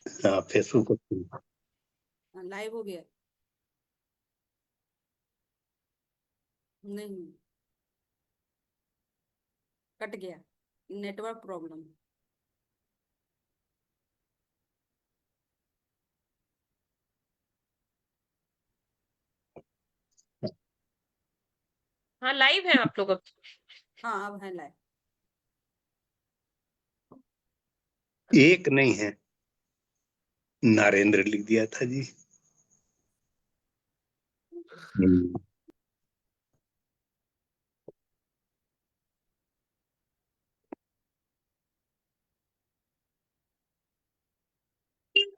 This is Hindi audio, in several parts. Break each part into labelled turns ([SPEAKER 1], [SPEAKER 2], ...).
[SPEAKER 1] हाँ, फेसबुक
[SPEAKER 2] लाइव हो गया? नहीं, कट गया, नेटवर्क प्रॉब्लम।
[SPEAKER 3] हाँ लाइव है आप लोग अब?
[SPEAKER 2] हाँ अब है लाइव।
[SPEAKER 1] एक नहीं है, नरेंद्र लिख दिया था जी।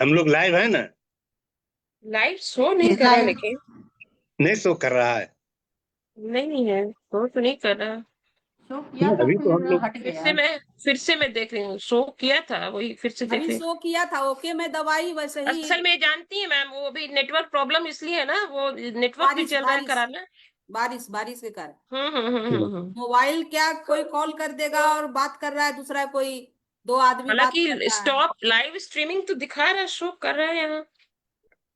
[SPEAKER 1] हम लोग लाइव है ना?
[SPEAKER 3] लाइव शो नहीं कर रहा, लेकिन
[SPEAKER 1] नहीं शो कर रहा है।
[SPEAKER 3] नहीं है, शो तो नहीं कर रहा।
[SPEAKER 4] शो किया था,
[SPEAKER 1] अभी तो हम
[SPEAKER 4] फिर
[SPEAKER 1] लोग
[SPEAKER 4] हट गया।
[SPEAKER 3] फिर से मैं देख रही हूँ, शो किया था, वही फिर से देख
[SPEAKER 2] अभी
[SPEAKER 3] रही हूँ।
[SPEAKER 2] शो किया था, ओके मैं दबाई वैसे ही।
[SPEAKER 3] असल में जानती है मैम, वो अभी नेटवर्क प्रॉब्लम इसलिए है ना, वो नेटवर्क भी
[SPEAKER 2] बारिश
[SPEAKER 3] चल रहा है
[SPEAKER 2] बारिश
[SPEAKER 3] खराब ना।
[SPEAKER 2] बारिश के कारण
[SPEAKER 3] हम्म।
[SPEAKER 2] मोबाइल क्या कोई कॉल कर देगा और बात कर रहा है, दूसरा कोई दो आदमी बात कर
[SPEAKER 3] हालांकि
[SPEAKER 2] रहा है।
[SPEAKER 3] स्टॉप लाइव स्ट्रीमिंग तो दिखा रहा है, शो कर रहा है यहाँ।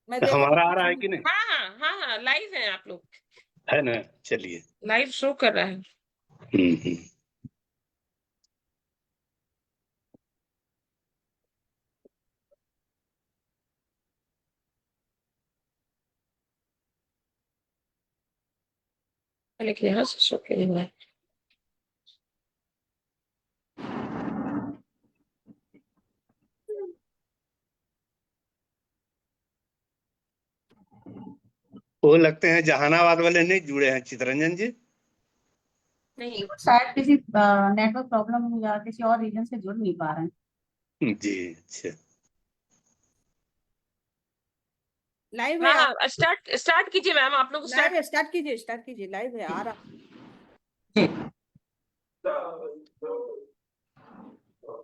[SPEAKER 2] मैं देखो
[SPEAKER 1] हमारा आ रहा है कि नहीं?
[SPEAKER 3] हाँ लाइव है आप लोग,
[SPEAKER 1] है ना, चलिए।
[SPEAKER 3] लाइव शो कर रहा है।
[SPEAKER 1] हम्म।
[SPEAKER 3] लेकिन यहाँ से शो क्यों नहीं हो रहा है?
[SPEAKER 1] वो लगते हैं जहानाबाद वाले नहीं जुड़े हैं, चितरंजन जी।
[SPEAKER 3] नहीं,
[SPEAKER 4] शायद किसी नेटवर्क प्रॉब्लम या किसी और रीजन से जुड़ नहीं पा रहे हैं।
[SPEAKER 1] जी अच्छा।
[SPEAKER 2] लाइव है।
[SPEAKER 3] हाँ स्टार्ट कीजिए मैम, आप लोग
[SPEAKER 2] लाइव है,
[SPEAKER 3] स्टार्ट।
[SPEAKER 2] स्टार्ट कीजिए, लाइव है, आ रहा।
[SPEAKER 4] जी।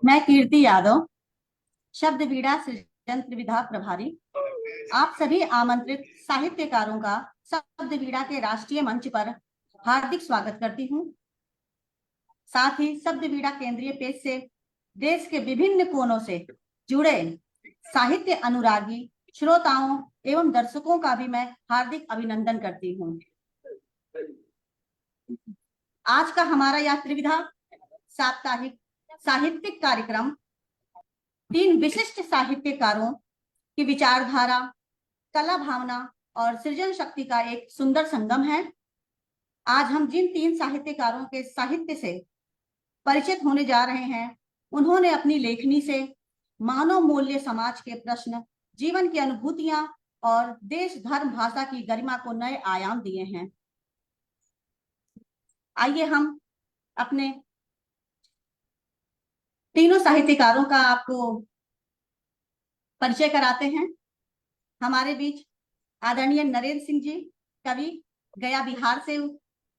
[SPEAKER 4] मैं कीर्ति यादव, शब्द बीड़ा सृजन त्रिविधा प्रभारी, आप सभी आमंत्रित साहित्यकारों का शब्द बीड़ा के राष्ट्रीय मंच पर हार्दिक स्वागत करती हूँ। साथ ही शब्द बीड़ा केंद्रीय पेज से देश के विभिन्न कोनों से जुड़े साहित्य अनुरागी श्रोताओं एवं दर्शकों का भी मैं हार्दिक अभिनंदन करती हूँ। आज का हमारा यह त्रिविधा साप्ताहिक साहित्यिक कार्यक्रम 3 विशिष्ट साहित्यकारों की विचारधारा, कला भावना और सृजन शक्ति का एक सुंदर संगम है। आज हम जिन 3 साहित्यकारों के साहित्य से परिचित होने जा रहे हैं, उन्होंने अपनी लेखनी से मानव मूल्य, समाज के प्रश्न, जीवन की अनुभूतियां और देश धर्म भाषा की गरिमा को नए आयाम दिए हैं। आइए हम अपने तीनों साहित्यकारों का आपको परिचय कराते हैं। हमारे बीच आदरणीय नरेंद्र सिंह जी, कवि, गया बिहार से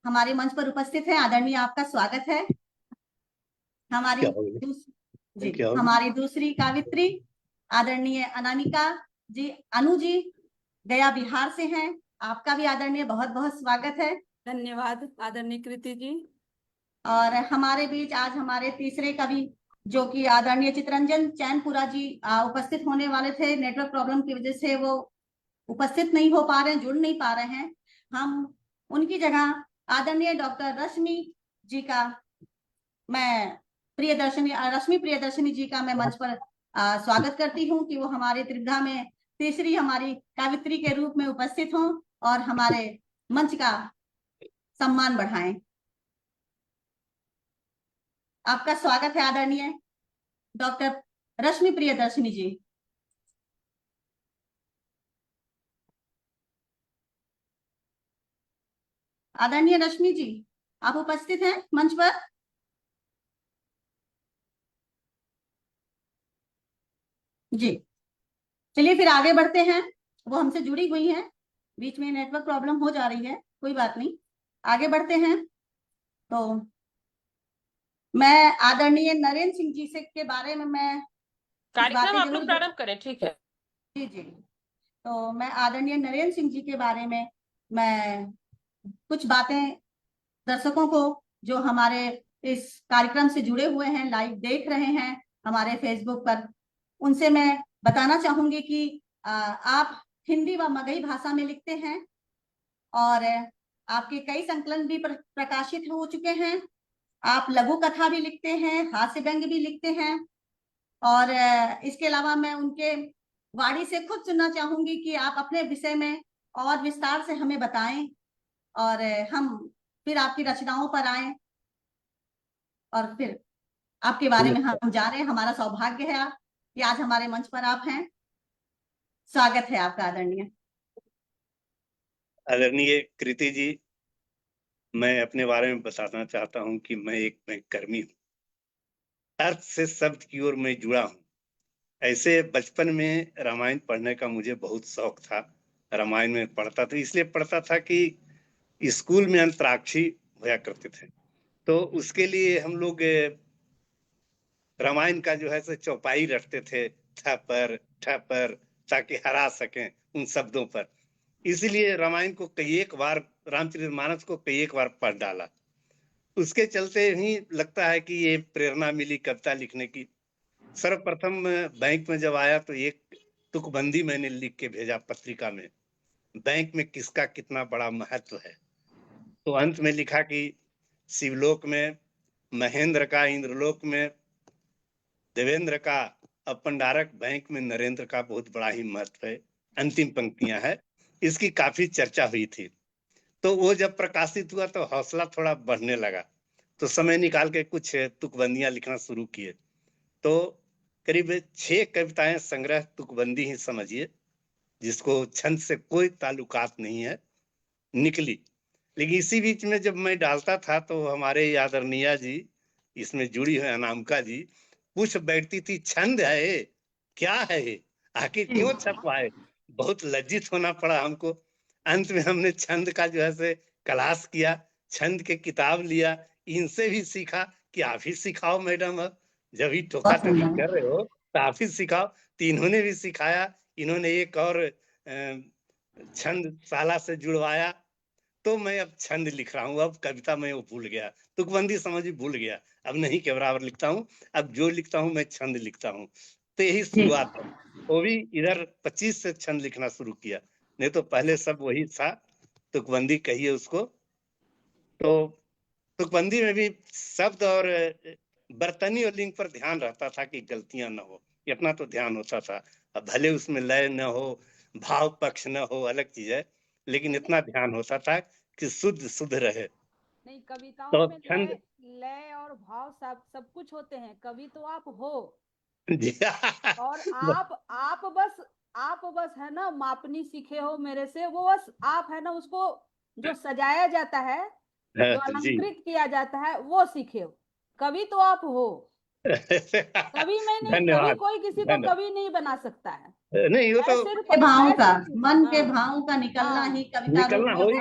[SPEAKER 4] हमारे मंच पर उपस्थित है। आदरणीय आपका स्वागत है। हमारी दूसरी कावित्री आदरणीय अनामिका जी, अनु जी, गया बिहार से हैं। आपका भी आदरणीय बहुत बहुत स्वागत है।
[SPEAKER 2] धन्यवाद आदरणीय कृति जी।
[SPEAKER 4] और हमारे बीच आज हमारे तीसरे कवि जो कि आदरणीय चितरंजन चैनपुरा जी उपस्थित होने वाले थे, नेटवर्क प्रॉब्लम की वजह से वो उपस्थित नहीं हो पा रहे हैं, जुड़ नहीं पा रहे हैं। हम उनकी जगह आदरणीय डॉक्टर रश्मि प्रियदर्शनी जी का मैं मंच पर स्वागत करती हूँ कि वो हमारे त्रिविधा में तीसरी हमारी कावित्री के रूप में उपस्थित हों और हमारे मंच का सम्मान बढ़ाएं। आपका स्वागत है आदरणीय डॉक्टर रश्मि प्रियदर्शनी जी। आदरणीय रश्मि जी, आप उपस्थित हैं मंच पर? जी, चलिए फिर आगे बढ़ते हैं। वो हमसे जुड़ी हुई हैं, बीच में नेटवर्क प्रॉब्लम हो जा रही है, कोई बात नहीं, आगे बढ़ते हैं। तो मैं आदरणीय नरेंद्र सिंह जी से के बारे में मैं
[SPEAKER 3] कार्यक्रम आप लोग प्रारंभ करें, ठीक है?
[SPEAKER 4] जी। तो मैं आदरणीय नरेंद्र सिंह जी के बारे में मैं कुछ बातें दर्शकों को जो हमारे इस कार्यक्रम से जुड़े हुए हैं, लाइव देख रहे हैं हमारे फेसबुक पर, उनसे मैं बताना चाहूंगी कि आप हिंदी व मगही भाषा में लिखते हैं और आपके कई संकलन भी प्रकाशित हो चुके हैं। आप लघु कथा भी लिखते हैं, हास्य व्यंग भी लिखते हैं और इसके अलावा मैं उनके वाणी से खुद सुनना चाहूंगी कि आप अपने विषय में और विस्तार से हमें बताएं और हम फिर आपकी रचनाओं पर आए और फिर आपके बारे में हम जाने। हमारा सौभाग्य है कि आज हमारे मंच पर आप हैं। स्वागत है आपका आदरणीय।
[SPEAKER 1] आदरणीय कृति जी, मैं अपने बारे में बताना चाहता हूं कि मैं एक बैंककर्मी हूं। अर्थ से शब्द की ओर मैं जुड़ा हूं। ऐसे बचपन में रामायण पढ़ने का मुझे बहुत शौक था। रामायण में पढ़ता था, इसलिए पढ़ता था कि स्कूल में अंतराक्षी होया करते थे, तो उसके लिए हम लोग रामायण का जो है सो चौपाई रटते थे, ठपर ताकि हरा सकें उन शब्दों पर। इसीलिए रामायण को कई एक बार, रामचरितमानस को कई एक बार पढ़ डाला। उसके चलते ही लगता है कि ये प्रेरणा मिली कविता लिखने की। सर्वप्रथम बैंक में जब आया तो एक तुकबंदी मैंने लिख के भेजा पत्रिका में, बैंक में किसका कितना बड़ा महत्व है। तो अंत में लिखा कि शिवलोक में महेंद्र का, इंद्रलोक में देवेंद्र का, अब पंडारक बैंक में नरेंद्र का बहुत बड़ा ही महत्व है। अंतिम पंक्तियां है, इसकी काफी चर्चा हुई थी। तो वो जब प्रकाशित हुआ तो हौसला थोड़ा बढ़ने लगा, तो समय निकाल के कुछ तुकबंदियां लिखना शुरू किए। तो करीब 6 कविताएं संग्रह तुकबंदी ही समझिए, जिसको छंद से कोई ताल्लुकात नहीं है, निकली। लेकिन इसी बीच में जब मैं डालता था तो हमारे आदरणीय जी, इसमें जुड़ी है अनामिका जी, पूछ बैठती थी छंद है क्या है, आखिर क्यों छपवाए। बहुत लज्जित होना पड़ा हमको। अंत में हमने छंद का जो है से क्लास किया, छंद के किताब लिया, इनसे भी सीखा कि आप ही सिखाओ मैडम, अब जब ही टोका टोकी कर रहे हो तो आप ही सिखाओ। तो इन्होंने भी सिखाया। इन्होंने एक और छंद शाला से जुड़वाया, तो मैं अब छंद लिख रहा हूँ। अब कविता मैं वो भूल गया, तुकबंदी समझी भूल गया, अब नहीं के बराबर लिखता हूँ। अब जो लिखता हूँ मैं छंद लिखता हूँ। तो यही शुरुआत है। वो भी इधर 25 से छंद लिखना शुरू किया, नहीं तो पहले सब वही था, तुकबंदी कहिए उसको। तो तुकबंदी में भी शब्द और बर्तनी और लिंग पर ध्यान रहता था कि गलतियां न हो, इतना तो ध्यान होता था। अब भले उसमें लय न हो, भाव पक्ष न हो, अलग चीज है, लेकिन इतना ध्यान होता था कि शुद्ध शुद्ध रहे।
[SPEAKER 2] नहीं, कविताओं
[SPEAKER 1] तो
[SPEAKER 2] में
[SPEAKER 1] छंद
[SPEAKER 2] लय और भाव सब कुछ होते हैं। कवि तो आप हो
[SPEAKER 1] जी
[SPEAKER 2] और आप बस है ना मापनी सीखे हो मेरे से। वो बस आप है ना उसको जो सजाया जाता है, जो
[SPEAKER 1] जी
[SPEAKER 2] अलंकृत किया जाता है, वो सीखे हो। कवि तो आप हो। कवि में नहीं, कवि
[SPEAKER 1] धन्यवाद
[SPEAKER 2] कोई किसी को
[SPEAKER 1] धन्यवाद।
[SPEAKER 2] कवि नहीं बना सकता है।
[SPEAKER 1] नहीं वो
[SPEAKER 2] मैं
[SPEAKER 1] तो
[SPEAKER 2] सिर्फ
[SPEAKER 4] के भावों का, मन के
[SPEAKER 2] हाँ,
[SPEAKER 4] भावों का निकलना
[SPEAKER 2] हाँ,
[SPEAKER 4] ही कविता रूप
[SPEAKER 1] निकलना
[SPEAKER 4] में
[SPEAKER 1] वही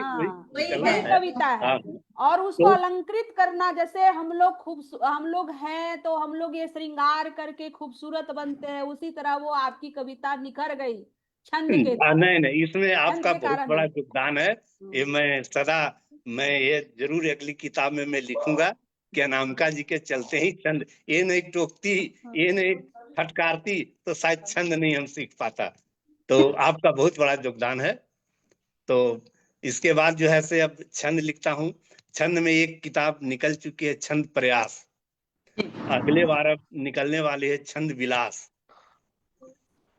[SPEAKER 4] वही
[SPEAKER 1] निकलना
[SPEAKER 2] वही
[SPEAKER 4] है।
[SPEAKER 2] कविता है।
[SPEAKER 1] हाँ।
[SPEAKER 2] और उसको
[SPEAKER 1] तो
[SPEAKER 2] अलंकृत करना, जैसे हम लोग हैं तो हम लोग ये श्रृंगार करके खूबसूरत बनते हैं, उसी तरह वो आपकी कविता निखर गई छंद के
[SPEAKER 1] नहीं नहीं, इसमें
[SPEAKER 2] छंद
[SPEAKER 1] आपका
[SPEAKER 2] के
[SPEAKER 1] बहुत
[SPEAKER 2] कारण
[SPEAKER 1] बड़ा
[SPEAKER 2] हुई।
[SPEAKER 1] योगदान है। ये मैं सदा, मैं ये जरूर अगली किताब में मैं लिखूंगा कि अनामिका जी के चलते ही छंद, ये नहीं टोकती, ये नहीं फटकारती तो शायद छंद नहीं हम सीख पाता। तो आपका बहुत बड़ा योगदान है। तो इसके बाद जो है से अब छंद लिखता हूँ। छंद में एक किताब निकल चुकी है, छंद प्रयास। अगले बार अब निकलने वाली है छंद विलास।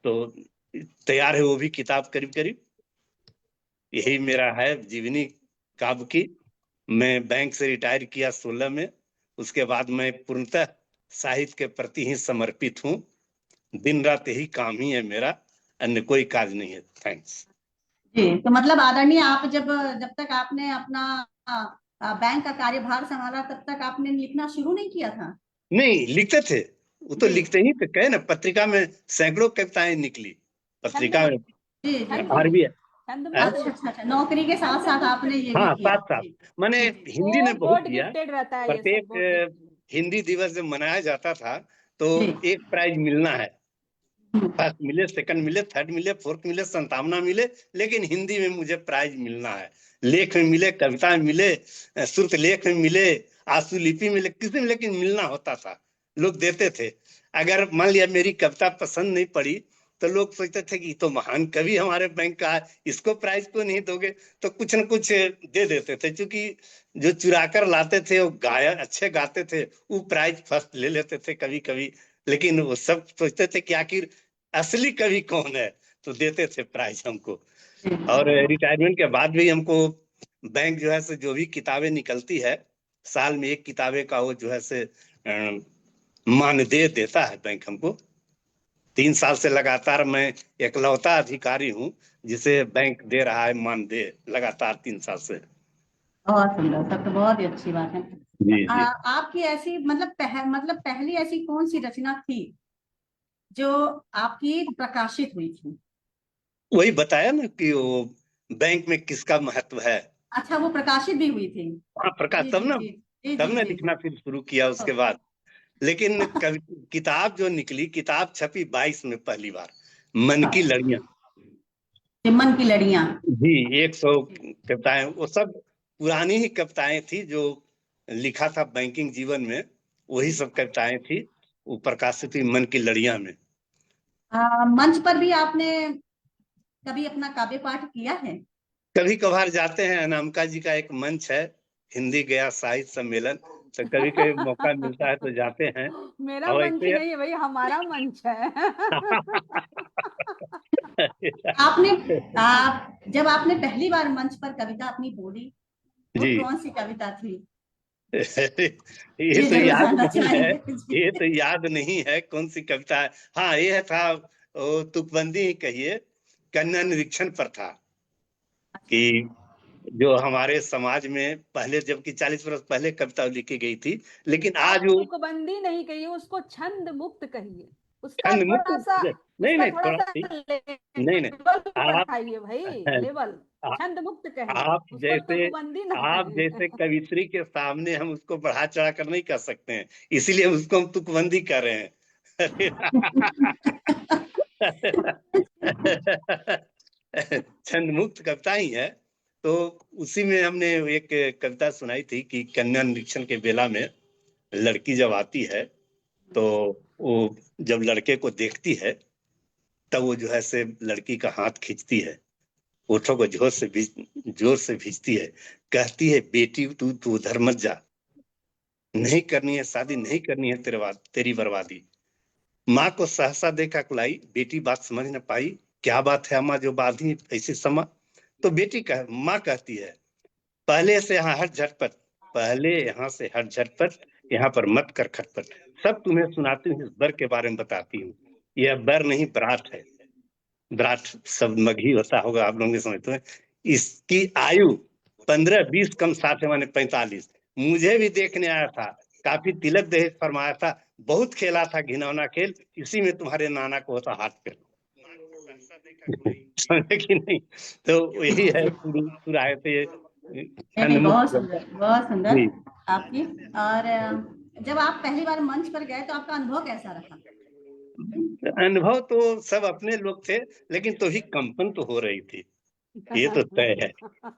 [SPEAKER 1] तो तैयार है वो भी किताब करीब करीब। यही मेरा है जीवनी काव्य की। मैं बैंक से रिटायर किया 16 में। उसके बाद मैं पूर्णतः साहित्य के प्रति ही समर्पित हूँ। दिन रात यही काम ही है मेरा, अन्य कोई काज नहीं है। थैंक्स।
[SPEAKER 4] जी, तो मतलब आदरणीय, आप जब जब तक आपने अपना बैंक का कार्यभार संभाला तब तक आपने लिखना शुरू नहीं किया था?
[SPEAKER 1] नहीं, लिखते थे, वो तो
[SPEAKER 4] जी
[SPEAKER 1] लिखते ही थे, कहे ना पत्रिका में सैकड़ों कविताएं निकली पत्रिका में।
[SPEAKER 4] जी जी
[SPEAKER 1] और भी है।
[SPEAKER 2] छंद में
[SPEAKER 4] अच्छा अच्छा अच्छा, नौकरी के साथ साथ आपने ये भी
[SPEAKER 1] हाँ,
[SPEAKER 4] किया।
[SPEAKER 1] साथ साथ
[SPEAKER 4] जी
[SPEAKER 1] मैंने
[SPEAKER 4] जी
[SPEAKER 1] हिंदी ने बहुत
[SPEAKER 2] बोर्ड
[SPEAKER 1] दिया।
[SPEAKER 2] गिफ्टेड रहता है ये सब,
[SPEAKER 1] प्रत्येक
[SPEAKER 2] बोर्ड गिफ्टेड।
[SPEAKER 1] हिंदी दिवस जब मनाया जाता था तो
[SPEAKER 4] जी
[SPEAKER 1] एक प्राइज मिलना है।
[SPEAKER 4] हम्म,
[SPEAKER 1] फर्स्ट मिले, सेकंड मिले, थर्ड मिले, फोर्थ मिले, संतावना मिले, लेकिन हिंदी में मुझे प्राइज मिलना है। लेख में मिले, कविता में मिले, श्रुत लेख में मिले, आशुलिपि मिले, किसी में, लेकिन मिलना होता था। लोग देते थे। अगर मान लिया मेरी कविता पसंद नहीं पड़ी तो लोग सोचते थे कि ये तो महान कवि हमारे बैंक का है, इसको प्राइज क्यों नहीं दोगे? तो कुछ न कुछ दे देते थे, क्योंकि जो चुरा कर लाते थे वो गायक अच्छे गाते थे, वो प्राइज फर्स्ट ले लेते थे कभी कभी। लेकिन वो सब सोचते थे कि आखिर असली कवि कौन है, तो देते थे प्राइज हमको। और रिटायरमेंट के बाद भी हमको बैंक जो है से जो भी किताबें निकलती है, साल में एक किताबें का वो जो है से मानदेय देता है बैंक हमको। 3 साल से लगातार मैं इकलौता अधिकारी हूँ जिसे बैंक दे रहा है मानदेय लगातार 3 साल से।
[SPEAKER 4] बहुत सुंदर, सब तो बहुत ही अच्छी बात है।
[SPEAKER 1] जी जी।
[SPEAKER 4] आपकी ऐसी मतलब पहली ऐसी कौन सी रचना थी जो आपकी प्रकाशित हुई थी?
[SPEAKER 1] वही बताया ना कि वो बैंक में किसका महत्व है।
[SPEAKER 4] अच्छा, वो प्रकाशित भी हुई थी?
[SPEAKER 1] हाँ प्रकाश,
[SPEAKER 4] जी
[SPEAKER 1] तब
[SPEAKER 4] जी
[SPEAKER 1] ना
[SPEAKER 4] जी जी
[SPEAKER 1] तब
[SPEAKER 4] जी
[SPEAKER 1] ने
[SPEAKER 4] जी।
[SPEAKER 1] लिखना फिर शुरू किया उसके बाद। लेकिन किताब जो निकली, किताब छपी 22 में पहली बार, मन की लड़ियां।
[SPEAKER 4] मन की लड़ियां।
[SPEAKER 1] जी, 100 कविताएं, वो सब पुरानी ही कविताएं थी जो लिखा था बैंकिंग जीवन में, वही सब कविताएं थी। वो प्रकाशित हुई मन की लड़ियां में।
[SPEAKER 4] मंच पर भी आपने कभी अपना काव्य पाठ किया है?
[SPEAKER 1] कभी कभार जाते हैं, अनामिका जी का एक मंच है, हिंदी गया साहित्य सम्मेलन, तो कभी कभी मौका मिलता है तो जाते हैं।
[SPEAKER 2] मेरा
[SPEAKER 1] और
[SPEAKER 2] मंच नहीं है भाई, हमारा मंच है।
[SPEAKER 4] आपने जब आपने पहली बार मंच पर कविता अपनी बोली, वो
[SPEAKER 1] जी
[SPEAKER 4] कौन सी कविता थी?
[SPEAKER 1] ये
[SPEAKER 4] ये
[SPEAKER 1] तो
[SPEAKER 4] जरूर
[SPEAKER 1] याद
[SPEAKER 4] जानना
[SPEAKER 1] नहीं है,
[SPEAKER 4] चाहेंगे जी।
[SPEAKER 1] ये तो याद नहीं है कौन सी कविता है। हाँ ये था, तुकबंदी ही कहिए, कन्या निरीक्षण पर था कि जो हमारे समाज में पहले, जबकि 40 वर्ष पहले कविता लिखी गई थी, लेकिन
[SPEAKER 2] आप
[SPEAKER 1] आज वो
[SPEAKER 2] तुकबंदी नहीं कहिए, उसको छंद मुक्त कहिए। उसका
[SPEAKER 1] छंद मुक्त।
[SPEAKER 2] थोड़ा सा
[SPEAKER 1] नहीं
[SPEAKER 2] उसका
[SPEAKER 1] नहीं,
[SPEAKER 2] थोड़ा
[SPEAKER 1] थोड़ा
[SPEAKER 2] सा
[SPEAKER 1] सी, नहीं नहीं,
[SPEAKER 2] लेवल
[SPEAKER 1] आप
[SPEAKER 2] बढ़ाइए भाई, लेवल। छंद मुक्त कहिए,
[SPEAKER 1] आप
[SPEAKER 2] उसको
[SPEAKER 1] जैसे
[SPEAKER 2] तुकबंदी ना
[SPEAKER 1] आप
[SPEAKER 2] कहिए।
[SPEAKER 1] जैसे कवित्री के सामने हम उसको बढ़ा चढ़ा कर नहीं कर सकते हैं, इसीलिए हम उसको हम तुकबंदी कर रहे हैं। छंद मुक्त कविता ही है। तो उसी में हमने एक कविता सुनाई थी कि कन्या निरीक्षण के बेला में लड़की जब आती है, तो वो जब लड़के को देखती है, तब वो जो है से लड़की का हाथ खींचती है, होठों को जोर से भींचती है, कहती है बेटी तू उधर मत जा, नहीं करनी है शादी, नहीं करनी है तेरी बर्बादी। माँ को सहसा देखा कुलाई, बेटी बात समझ न पाई, क्या बात है अम्मा जो बांधी ऐसे समा। तो माँ कहती है, पहले से यहाँ हट झटपट, पहले यहाँ से हट झटपट, यहाँ पर मत कर खटपट, सब तुम्हें सुनाती हूँ, इस बर के बारे में बताती हूँ। यह बर नहीं बरात है। विराट शब्द मगही होता होगा, आप लोग समझते हैं। इसकी आयु 15-20 कम 60 माने 45। मुझे भी देखने आया था, काफी तिलक दहेज फरमाया था, बहुत खेला था घिनौना खेल, इसी में तुम्हारे नाना को होता हाथ पे। समझे कि नहीं? तो यही है पूरा है तो ये
[SPEAKER 4] नहीं, बहुत
[SPEAKER 1] छंद
[SPEAKER 4] सुंदर, बहुत सुंदर
[SPEAKER 1] जी।
[SPEAKER 4] आपकी। और जब आप पहली बार मंच पर गए तो आपका अनुभव कैसा रहा?
[SPEAKER 1] अनुभव तो सब अपने लोग थे, लेकिन तो ही कंपन तो हो रही थी, ये तो तय है।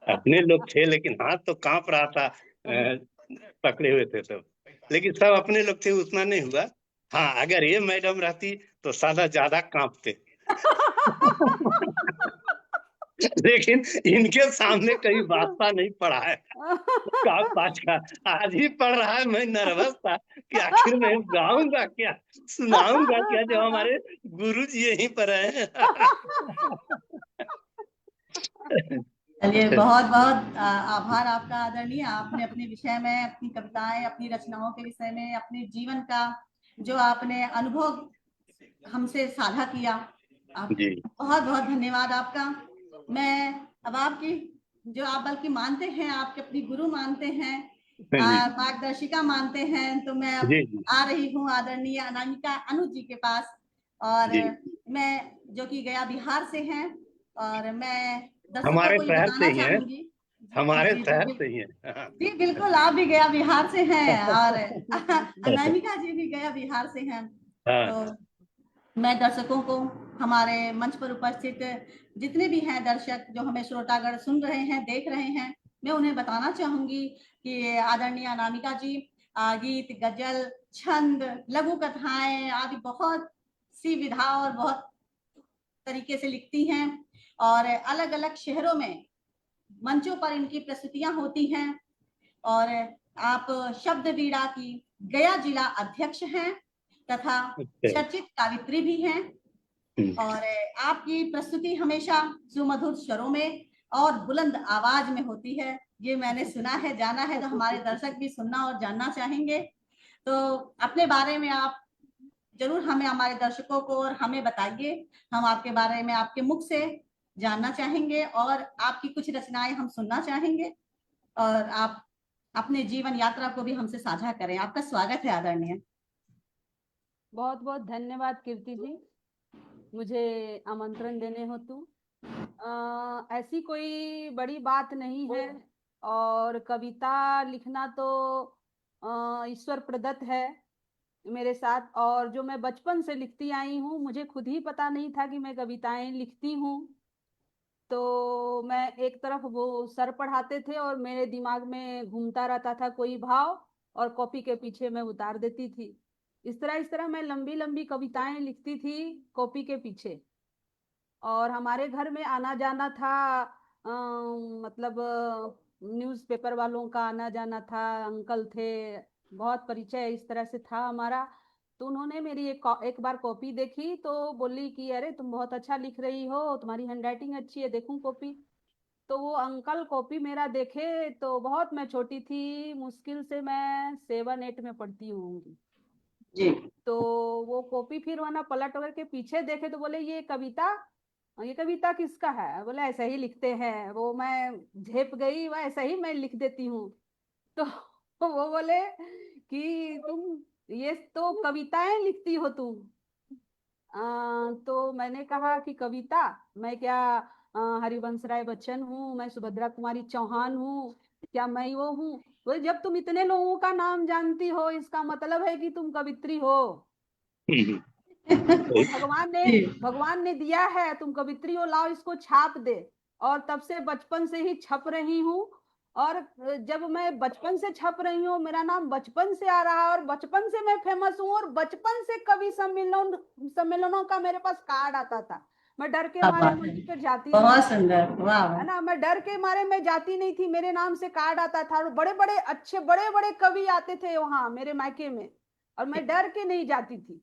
[SPEAKER 1] अपने लोग थे लेकिन हाथ तो कांप रहा था, पकड़े हुए थे सब, लेकिन सब अपने लोग थे, उतना नहीं हुआ। हाँ अगर ये मैडम रहती तो सादा ज्यादा कांपते। लेकिन इनके सामने कहीं वास्ता नहीं पड़ा है काम पाँच का। आज ही पढ़ रहा है, मैं नर्वस था कि आखिर मैं गाऊंगा क्या, सुनाऊंगा क्या, जो हमारे गुरु जी यहीं पर है।
[SPEAKER 4] चलिए, बहुत बहुत आभार आपका आदरणीय। आपने अपने विषय में, अपनी कविताएं, अपनी रचनाओं के विषय में, अपने जीवन का जो आपने अनुभव हमसे साझा किया, आप
[SPEAKER 1] जी
[SPEAKER 4] बहुत बहुत धन्यवाद आपका। मैं अब आपकी, जो आप बल्कि मानते हैं, आपके अपनी गुरु मानते हैं,
[SPEAKER 1] जी
[SPEAKER 4] मार्गदर्शिका मानते हैं, तो मैं अब
[SPEAKER 1] जी जी
[SPEAKER 4] आ रही हूँ आदरणीय अनामिका अनुज जी के पास। और
[SPEAKER 1] जी,
[SPEAKER 4] मैं, जो कि गया बिहार से हैं, और मैं दर्शकों
[SPEAKER 1] हमारे
[SPEAKER 4] को ये
[SPEAKER 1] शहर से
[SPEAKER 4] बताना
[SPEAKER 1] ही है,
[SPEAKER 4] चाहूंगी। जी जी
[SPEAKER 1] हमारे
[SPEAKER 4] जी जी,
[SPEAKER 1] शहर से ही है। हाँ।
[SPEAKER 4] जी बिल्कुल, आप भी गया बिहार से हैं, और अनामिका जी भी गया बिहार से हैं।
[SPEAKER 1] हाँ
[SPEAKER 4] तो मैं दर्शकों को, हमारे मंच पर उपस्थित जितने भी हैं दर्शक, जो हमें श्रोतागण सुन रहे हैं, देख रहे हैं, मैं उन्हें बताना चाहूंगी कि आदरणीय अनामिका जी गीत, गजल, छंद, लघु कथाएं आदि बहुत सी विधा और बहुत तरीके से लिखती हैं और अलग अलग शहरों में मंचों पर इनकी प्रस्तुतियां होती हैं और आप शब्द वीणा की गया जिला अध्यक्ष हैं तथा चर्चित कावित्री भी हैं और आपकी प्रस्तुति हमेशा सुमधुर स्वरों में और बुलंद आवाज में होती है। ये मैंने सुना है, जाना है, तो हमारे दर्शक भी सुनना और जानना चाहेंगे। तो अपने बारे में आप जरूर हमें, हमारे दर्शकों को और हमें बताइए। हम आपके बारे में आपके मुख से जानना चाहेंगे और आपकी कुछ रचनाएं हम सुनना चाहेंगे और आप अपने जीवन यात्रा को भी हमसे साझा करें। आपका स्वागत है आदरणीय।
[SPEAKER 2] बहुत बहुत धन्यवाद कीर्ति जी, मुझे आमंत्रण देने हेतु। ऐसी कोई बड़ी बात नहीं है और कविता लिखना तो ईश्वर प्रदत्त है मेरे साथ, और जो मैं बचपन से लिखती आई हूँ, मुझे खुद ही पता नहीं था कि मैं कविताएं लिखती हूँ। तो मैं एक तरफ वो सर पढ़ाते थे और मेरे दिमाग में घूमता रहता था कोई भाव, और कॉपी के पीछे मैं उतार देती थी। इस तरह मैं लंबी लंबी कविताएं लिखती थी कॉपी के पीछे। और हमारे घर में आना जाना था, मतलब न्यूज़पेपर वालों का आना जाना था, अंकल थे, बहुत परिचय इस तरह से था हमारा। तो उन्होंने मेरी एक बार कॉपी देखी तो बोली कि अरे तुम बहुत अच्छा लिख रही हो, तुम्हारी हैंडराइटिंग अच्छी है, देखूं कॉपी। तो वो अंकल कॉपी मेरा देखे, तो बहुत मैं छोटी थी, मुश्किल से मैं 7-8 में पढ़ती होंगी
[SPEAKER 4] जी।
[SPEAKER 2] तो वो कॉपी फिर वरना पलट करके पीछे देखे तो बोले ये कविता किसका है? बोले ऐसा ही लिखते हैं। वो मैं झेप गई, वह ऐसा ही मैं लिख देती हूँ। तो वो बोले कि तुम ये तो कविताएं लिखती हो तुम। तो मैंने कहा कि कविता, मैं क्या हरिवंश राय बच्चन हूँ, मैं सुभद्रा कुमारी चौहान हूँ, क्या मैं वो हूँ? बोले जब तुम इतने लोगों का नाम जानती हो, इसका मतलब है कि तुम कवित्री हो। भगवान ने दिया है, तुम कवित्री हो, लाओ इसको छाप दे। और तब से बचपन से ही छप रही हूँ। और जब मैं बचपन से छप रही हूँ, मेरा नाम बचपन से आ रहा है और बचपन से मैं फेमस हूँ। और बचपन से कवि सम्मेलनों का मेरे पास कार्ड आता था। मैं डर के मारे मंच पर जाती नहीं,
[SPEAKER 4] बहुत सुंदर, वाह।
[SPEAKER 2] है ना, मैं डर के मारे मैं जाती नहीं थी, मेरे नाम से कार्ड आता था। और बड़े बड़े अच्छे बड़े बड़े कवि आते थे वहां मेरे मायके में, और मैं डर के नहीं जाती थी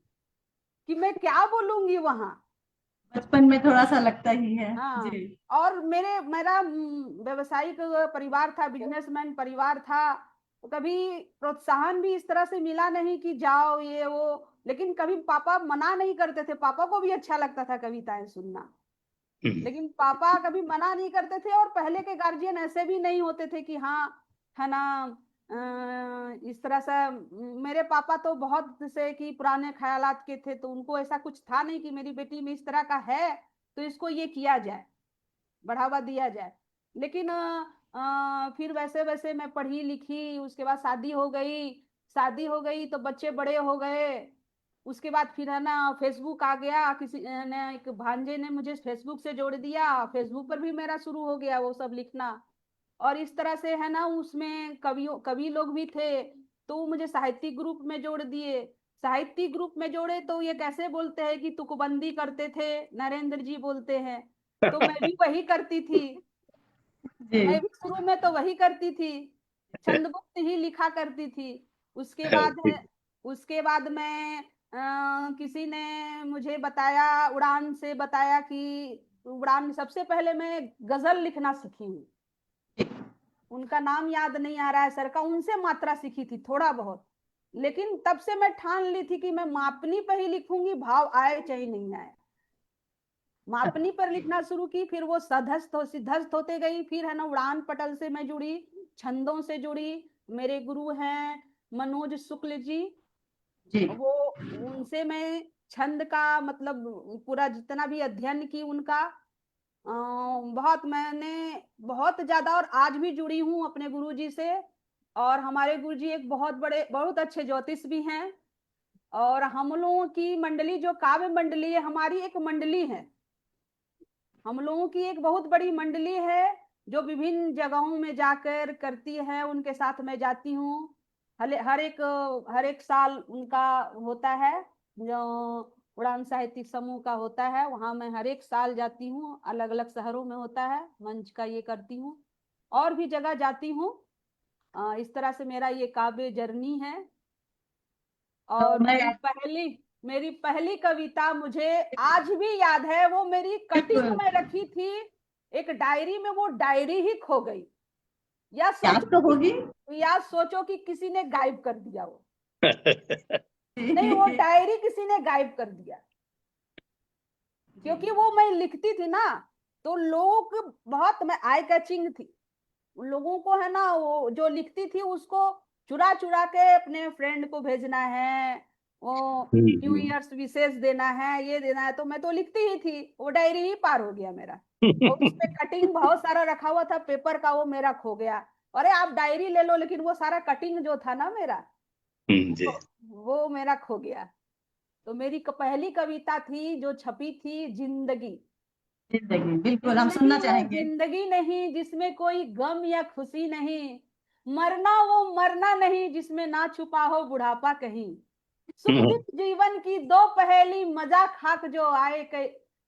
[SPEAKER 2] कि मैं क्या बोलूंगी वहां।
[SPEAKER 4] बचपन में थोड़ा सा लगता ही है।
[SPEAKER 2] हाँ।
[SPEAKER 4] जी।
[SPEAKER 2] और मेरा व्यवसायिक परिवार था, बिजनेसमैन परिवार था। तो कभी प्रोत्साहन भी इस तरह से मिला नहीं कि जाओ ये वो, लेकिन कभी पापा मना नहीं करते थे। पापा को भी अच्छा लगता था कविताएं सुनना, लेकिन पापा कभी मना नहीं करते थे। और पहले के गार्जियन ऐसे भी नहीं होते थे कि हाँ, है ना, इस तरह से। मेरे पापा तो बहुत से कि पुराने ख्यालात के थे, तो उनको ऐसा कुछ था नहीं कि मेरी बेटी में इस तरह का है तो इसको ये किया जाए, बढ़ावा दिया जाए। लेकिन फिर वैसे वैसे मैं पढ़ी लिखी, उसके बाद शादी हो गई तो बच्चे बड़े हो गए। उसके बाद फिर है ना फेसबुक आ गया, किसी ने, एक भांजे ने मुझे फेसबुक से जोड़ दिया, फेसबुक पर भी मेरा शुरू हो गया वो सब लिखना। और इस तरह से है ना, उसमें कवि लोग भी थे, तो वो मुझे साहित्यिक ग्रुप में जोड़ दिए। साहित्यिक ग्रुप में जोड़े तो ये कैसे बोलते हैं कि तुकबंदी करते थे, नरेंद्र जी बोलते हैं, तो मैं भी वही करती थी। मैं भी शुरू में तो वही करती थी, छंदमुक्त ही लिखा करती थी। उसके बाद है, उसके बाद मैं किसी ने मुझे बताया, उड़ान से बताया कि उड़ान, सबसे पहले मैं गजल लिखना सीखी हूँ। उनका नाम याद नहीं आ रहा है सर का, उनसे मात्रा सीखी थी थोड़ा बहुत। लेकिन तब से मैं ठान ली थी कि मैं मापनी पर ही लिखूंगी, भाव आए चाहे नहीं आए। मापनी पर लिखना शुरू की, फिर वो सिद्धस्थ होते गई। फिर है ना उड़ान पटल से मैं जुड़ी, छंदों से जुड़ी। मेरे गुरु हैं मनोज शुक्ल जी, वो, उनसे मैं छंद का मतलब पूरा जितना भी अध्ययन की उनका, बहुत मैंने बहुत ज्यादा, और आज भी जुड़ी हूँ अपने गुरुजी से। और हमारे गुरुजी एक बहुत अच्छे ज्योतिष भी हैं। और हम लोगों की मंडली, जो काव्य मंडली है हमारी, एक मंडली है, हम लोगों की एक बहुत बड़ी मंडली है जो विभिन्न जगहों में जाकर करती है। उनके साथ मैं जाती हूँ। हर एक साल उनका होता है जो उड़ान साहित्यिक समूह का होता है, वहां मैं हर एक साल जाती हूँ, अलग अलग शहरों में होता है, मंच का ये करती हूँ, और भी जगह जाती हूँ। इस तरह से मेरा ये काव्य जर्नी है। और मेरी पहली कविता मुझे आज भी याद है, वो मेरी कटिंग में रखी थी एक डायरी में, वो डायरी ही खो गई, या सोचो कि किसी ने गायब कर दिया वो। नहीं, वो डायरी किसी ने गायब कर दिया, क्योंकि वो मैं लिखती थी ना, तो लोग बहुत, मैं आई कैचिंग थी, उन लोगों को है ना, वो जो लिखती थी उसको चुरा चुरा के अपने फ्रेंड को भेजना है, वो न्यू ईयर्स विशेष देना है, ये देना है, तो मैं तो लिखती ही थी, वो डायरी ही पार हो गया मेरा। और उस पे कटिंग बहुत सारा रखा हुआ था पेपर का, वो मेरा खो गया। अरे आप डायरी ले लो, लेकिन वो सारा कटिंग जो था ना मेरा, वो मेरा खो गया। तो मेरी पहली कविता थी जो छपी थी, जिंदगी।
[SPEAKER 4] बिल्कुल हम सुनना चाहेंगे।
[SPEAKER 2] जिंदगी नहीं जिसमें कोई गम या खुशी नहीं, मरना वो मरना नहीं जिसमें ना छुपा हो बुढ़ापा कहीं, सुख दुख जीवन की दो पहेली, मजा खाक जो आए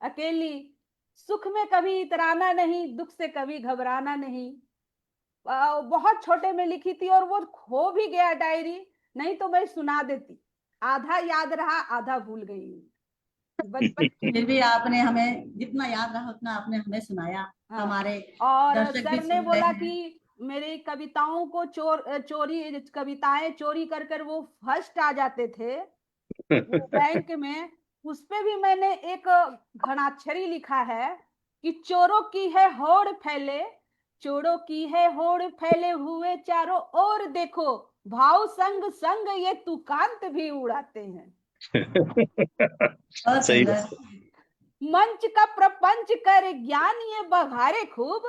[SPEAKER 2] अकेली, सुख में कभी इतराना नहीं, दुख से कभी घबराना नहीं। बहुत छोटे में लिखी थी, और वो खो भी गया डायरी, नहीं तो मैं सुना देती। आधा याद रहा, आधा भूल गई बचपन।
[SPEAKER 4] फिर भी आपने हमें जितना याद रहा उतना आपने हमें सुनाया।
[SPEAKER 2] हाँ।
[SPEAKER 4] हमारे
[SPEAKER 2] और
[SPEAKER 4] दर्शक भी
[SPEAKER 2] सर ने
[SPEAKER 4] सुन
[SPEAKER 2] बोला
[SPEAKER 4] रहे हैं।
[SPEAKER 2] कि मेरी कविताओं को कविताएं चोरी कर कर वो फर्स्ट आ जाते थे वो बैंक में, उस पे भी मैंने एक घनाक्षरी लिखा है कि चोरों की है होड़ फैले, चोरों की है होड़ फैले हुए चारों ओर, देखो भाव संग संग ये तुकांत भी उड़ाते हैं।
[SPEAKER 4] बहुत
[SPEAKER 1] सही
[SPEAKER 4] सुंदर।
[SPEAKER 2] मंच का प्रपंच कर ज्ञान ये बघारे खूब,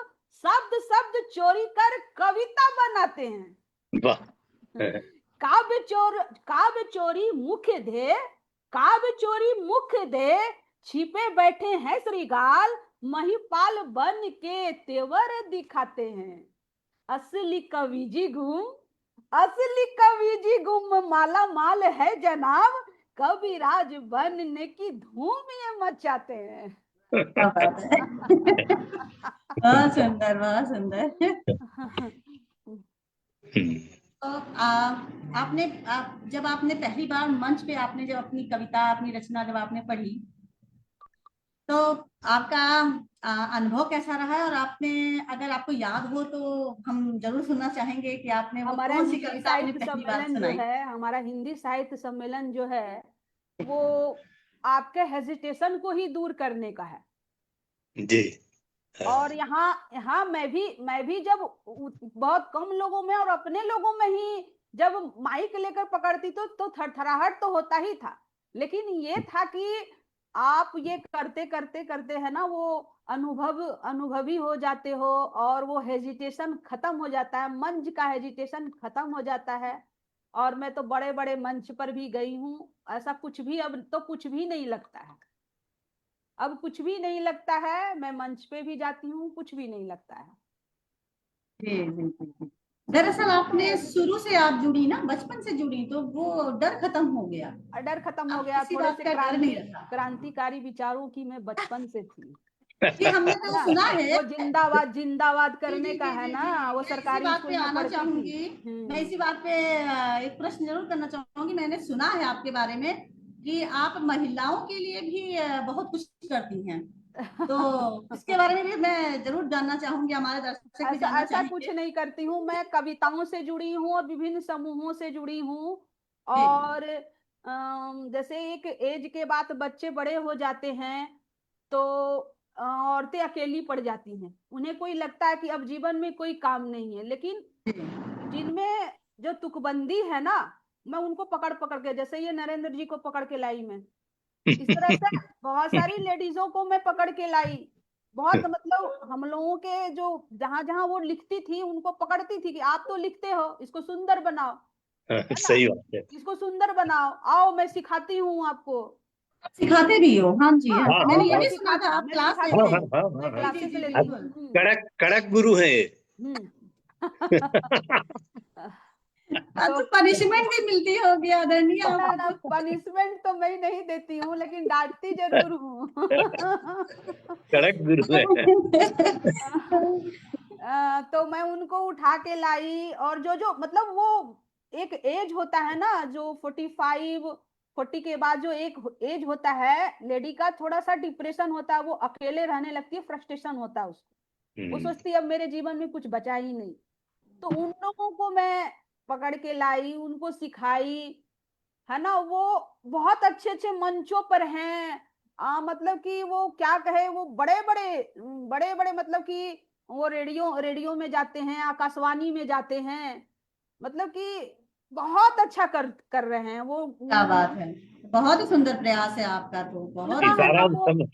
[SPEAKER 2] शब्द शब्द चोरी कर कविता बनाते हैं।
[SPEAKER 1] वाह।
[SPEAKER 2] काव्य चोरी मुख्य ध्येय, काव्य चोरी मुख्य ध्येय, छिपे बैठे हैं श्रीगाल, महिपाल बन के तेवर दिखाते हैं। असली कवि जी माला माल है जनाब, कविराज बनने की धूम ये मचाते हैं।
[SPEAKER 4] क्या बात है। बहुत सुंदर, बहुत सुंदर। तो जब आपने पहली बार मंच पे आपने जब अपनी कविता, अपनी रचना जब आपने पढ़ी, तो आपका अनुभव कैसा रहा? और आपने, अगर आपको याद हो तो हम जरूर सुनना चाहेंगे कि आपने वो
[SPEAKER 2] हमारा
[SPEAKER 4] कौन सी
[SPEAKER 2] हिंदी
[SPEAKER 4] कविता आपने
[SPEAKER 2] साहित्य
[SPEAKER 4] पहली बार
[SPEAKER 2] सम्मेलन जो
[SPEAKER 4] सुनाई?
[SPEAKER 2] है, हमारा हिंदी साहित्य सम्मेलन जो है, वो आपके हेजिटेशन को ही दूर करने का है।
[SPEAKER 1] जी।
[SPEAKER 2] और यहाँ यहाँ मैं भी जब बहुत कम लोगों में और अपने लोगों में ही जब माइक लेकर पकड़ती तो थरथराहट तो होता ही था, लेकिन ये था कि आप ये करते करते करते है ना, वो अनुभवी हो जाते हो, और वो हेजिटेशन खत्म हो जाता है, मंच का हेजिटेशन खत्म हो जाता है। और मैं तो बड़े बड़े मंच पर भी गई हूँ, ऐसा कुछ भी अब तो कुछ भी नहीं लगता है, अब कुछ भी नहीं लगता है, मैं मंच पे भी जाती हूँ, कुछ भी नहीं लगता है।
[SPEAKER 4] जी जी जी। दरअसल आपने शुरू से आप जुड़ी ना, बचपन से जुड़ी, तो वो डर खत्म हो गया।
[SPEAKER 2] डर खत्म हो
[SPEAKER 4] अब
[SPEAKER 2] गया,
[SPEAKER 4] किसी
[SPEAKER 2] थोड़े
[SPEAKER 4] बात
[SPEAKER 2] से
[SPEAKER 4] का डर नहीं रहा।
[SPEAKER 2] क्रांतिकारी विचारों की मैं बचपन से थी
[SPEAKER 4] जी, हमने तो
[SPEAKER 2] ना।
[SPEAKER 4] सुना है।
[SPEAKER 2] वो जिंदाबाद जिंदाबाद
[SPEAKER 4] जी
[SPEAKER 2] करने
[SPEAKER 4] जी
[SPEAKER 2] का
[SPEAKER 4] जी
[SPEAKER 2] है
[SPEAKER 4] जी
[SPEAKER 2] ना,
[SPEAKER 4] जी,
[SPEAKER 2] वो
[SPEAKER 4] मैं इसी
[SPEAKER 2] सरकारी
[SPEAKER 4] बात
[SPEAKER 2] स्कूल
[SPEAKER 4] पे
[SPEAKER 2] में
[SPEAKER 4] आना
[SPEAKER 2] पढ़ती थी।
[SPEAKER 4] चाहूंगी। मैं इसी बात पे एक प्रश्न जरूर करना चाहूंगी। मैंने सुना है आपके बारे में कि आप महिलाओं के लिए भी बहुत कुछ करती हैं, तो इसके बारे में भी मैं जरूर जानना चाहूंगी, हमारे दर्शक भी
[SPEAKER 2] ऐसा
[SPEAKER 4] जानना
[SPEAKER 2] ऐसा कुछ
[SPEAKER 4] चाहेंगे।
[SPEAKER 2] नहीं करती हूँ, मैं कविताओं से जुड़ी हूँ और विभिन्न समूहों से जुड़ी हूँ।
[SPEAKER 4] जी
[SPEAKER 2] और जैसे एक एज के बाद बच्चे बड़े हो जाते हैं, तो औरतें अकेली पड़ जाती हैं, उन्हें कोई लगता है कि अब जीवन में कोई काम नहीं है, लेकिन
[SPEAKER 4] जी
[SPEAKER 2] जिनमें जो तुकबंदी है ना, मैं उनको पकड़ पकड़ के, जैसे ये नरेंद्र जी को पकड़ के लाई मैं, इस तरह से बहुत सारी लेडीजों को मैं पकड़ के लाई। बहुत मतलब हम लोगों के जो जहां जहां वो लिखती थी उनको पकड़ती थी कि आप तो लिखते हो, इसको सुंदर बनाओ, है ना,
[SPEAKER 1] सही बात है।
[SPEAKER 2] इसको सुंदर बनाओ, आओ मैं सिखाती हूँ आपको।
[SPEAKER 4] सिखाते भी हो? हाँ जी,
[SPEAKER 2] हाँ,
[SPEAKER 4] हाँ,
[SPEAKER 1] हाँ
[SPEAKER 4] मैंने
[SPEAKER 1] हाँ
[SPEAKER 4] ये
[SPEAKER 1] हाँ
[SPEAKER 4] भी सुना था आप
[SPEAKER 2] मैं
[SPEAKER 4] क्लास
[SPEAKER 2] सिखाती
[SPEAKER 1] हाँ
[SPEAKER 4] लेते
[SPEAKER 2] हूँ,
[SPEAKER 1] हाँ
[SPEAKER 4] हैं।
[SPEAKER 1] हाँ
[SPEAKER 2] मैं
[SPEAKER 1] हाँ।
[SPEAKER 4] जी जी
[SPEAKER 2] क्लासेस
[SPEAKER 4] जी
[SPEAKER 2] लेती
[SPEAKER 1] अब
[SPEAKER 2] हूँ।
[SPEAKER 1] कड़क कड़क गुरु है ये।
[SPEAKER 2] हम्म। तो
[SPEAKER 4] पनिशमेंट भी मिलती होगी आदरणीय
[SPEAKER 2] ना
[SPEAKER 4] आपको।
[SPEAKER 2] पनिशमेंट तो मैं नहीं देती हूँ, लेकिन डांटती जरूर हूँ।
[SPEAKER 1] कड़क गुरु है।
[SPEAKER 2] तो मैं उनको उठा के लाई, और जो जो मतलब वो एक एज होता है ना, जो 40 के बाद जो एक एज होता है लेडी का, थोड़ा सा डिप्रेशन होता है, वो अकेले रहने लगती है, फ्रस्ट्रेशन होता है उसको, वो सोचती है अब मेरे जीवन में कुछ बचा ही नहीं। तो उन लोगों को मैं पकड़ के लाई, उनको सिखाई, है ना। वो बहुत अच्छे अच्छे मंचों पर हैं। मतलब कि वो क्या कहे, वो बड़े बड़े मतलब कि वो रेडियो में जाते हैं, आकाशवाणी में जाते हैं, मतलब कि बहुत अच्छा कर रहे हैं वो।
[SPEAKER 4] क्या बात है, बहुत ही सुंदर प्रयास है आपका, तो बहुत ही
[SPEAKER 2] उनका है
[SPEAKER 1] इशारा
[SPEAKER 2] ना
[SPEAKER 1] हम
[SPEAKER 2] वो
[SPEAKER 1] समझ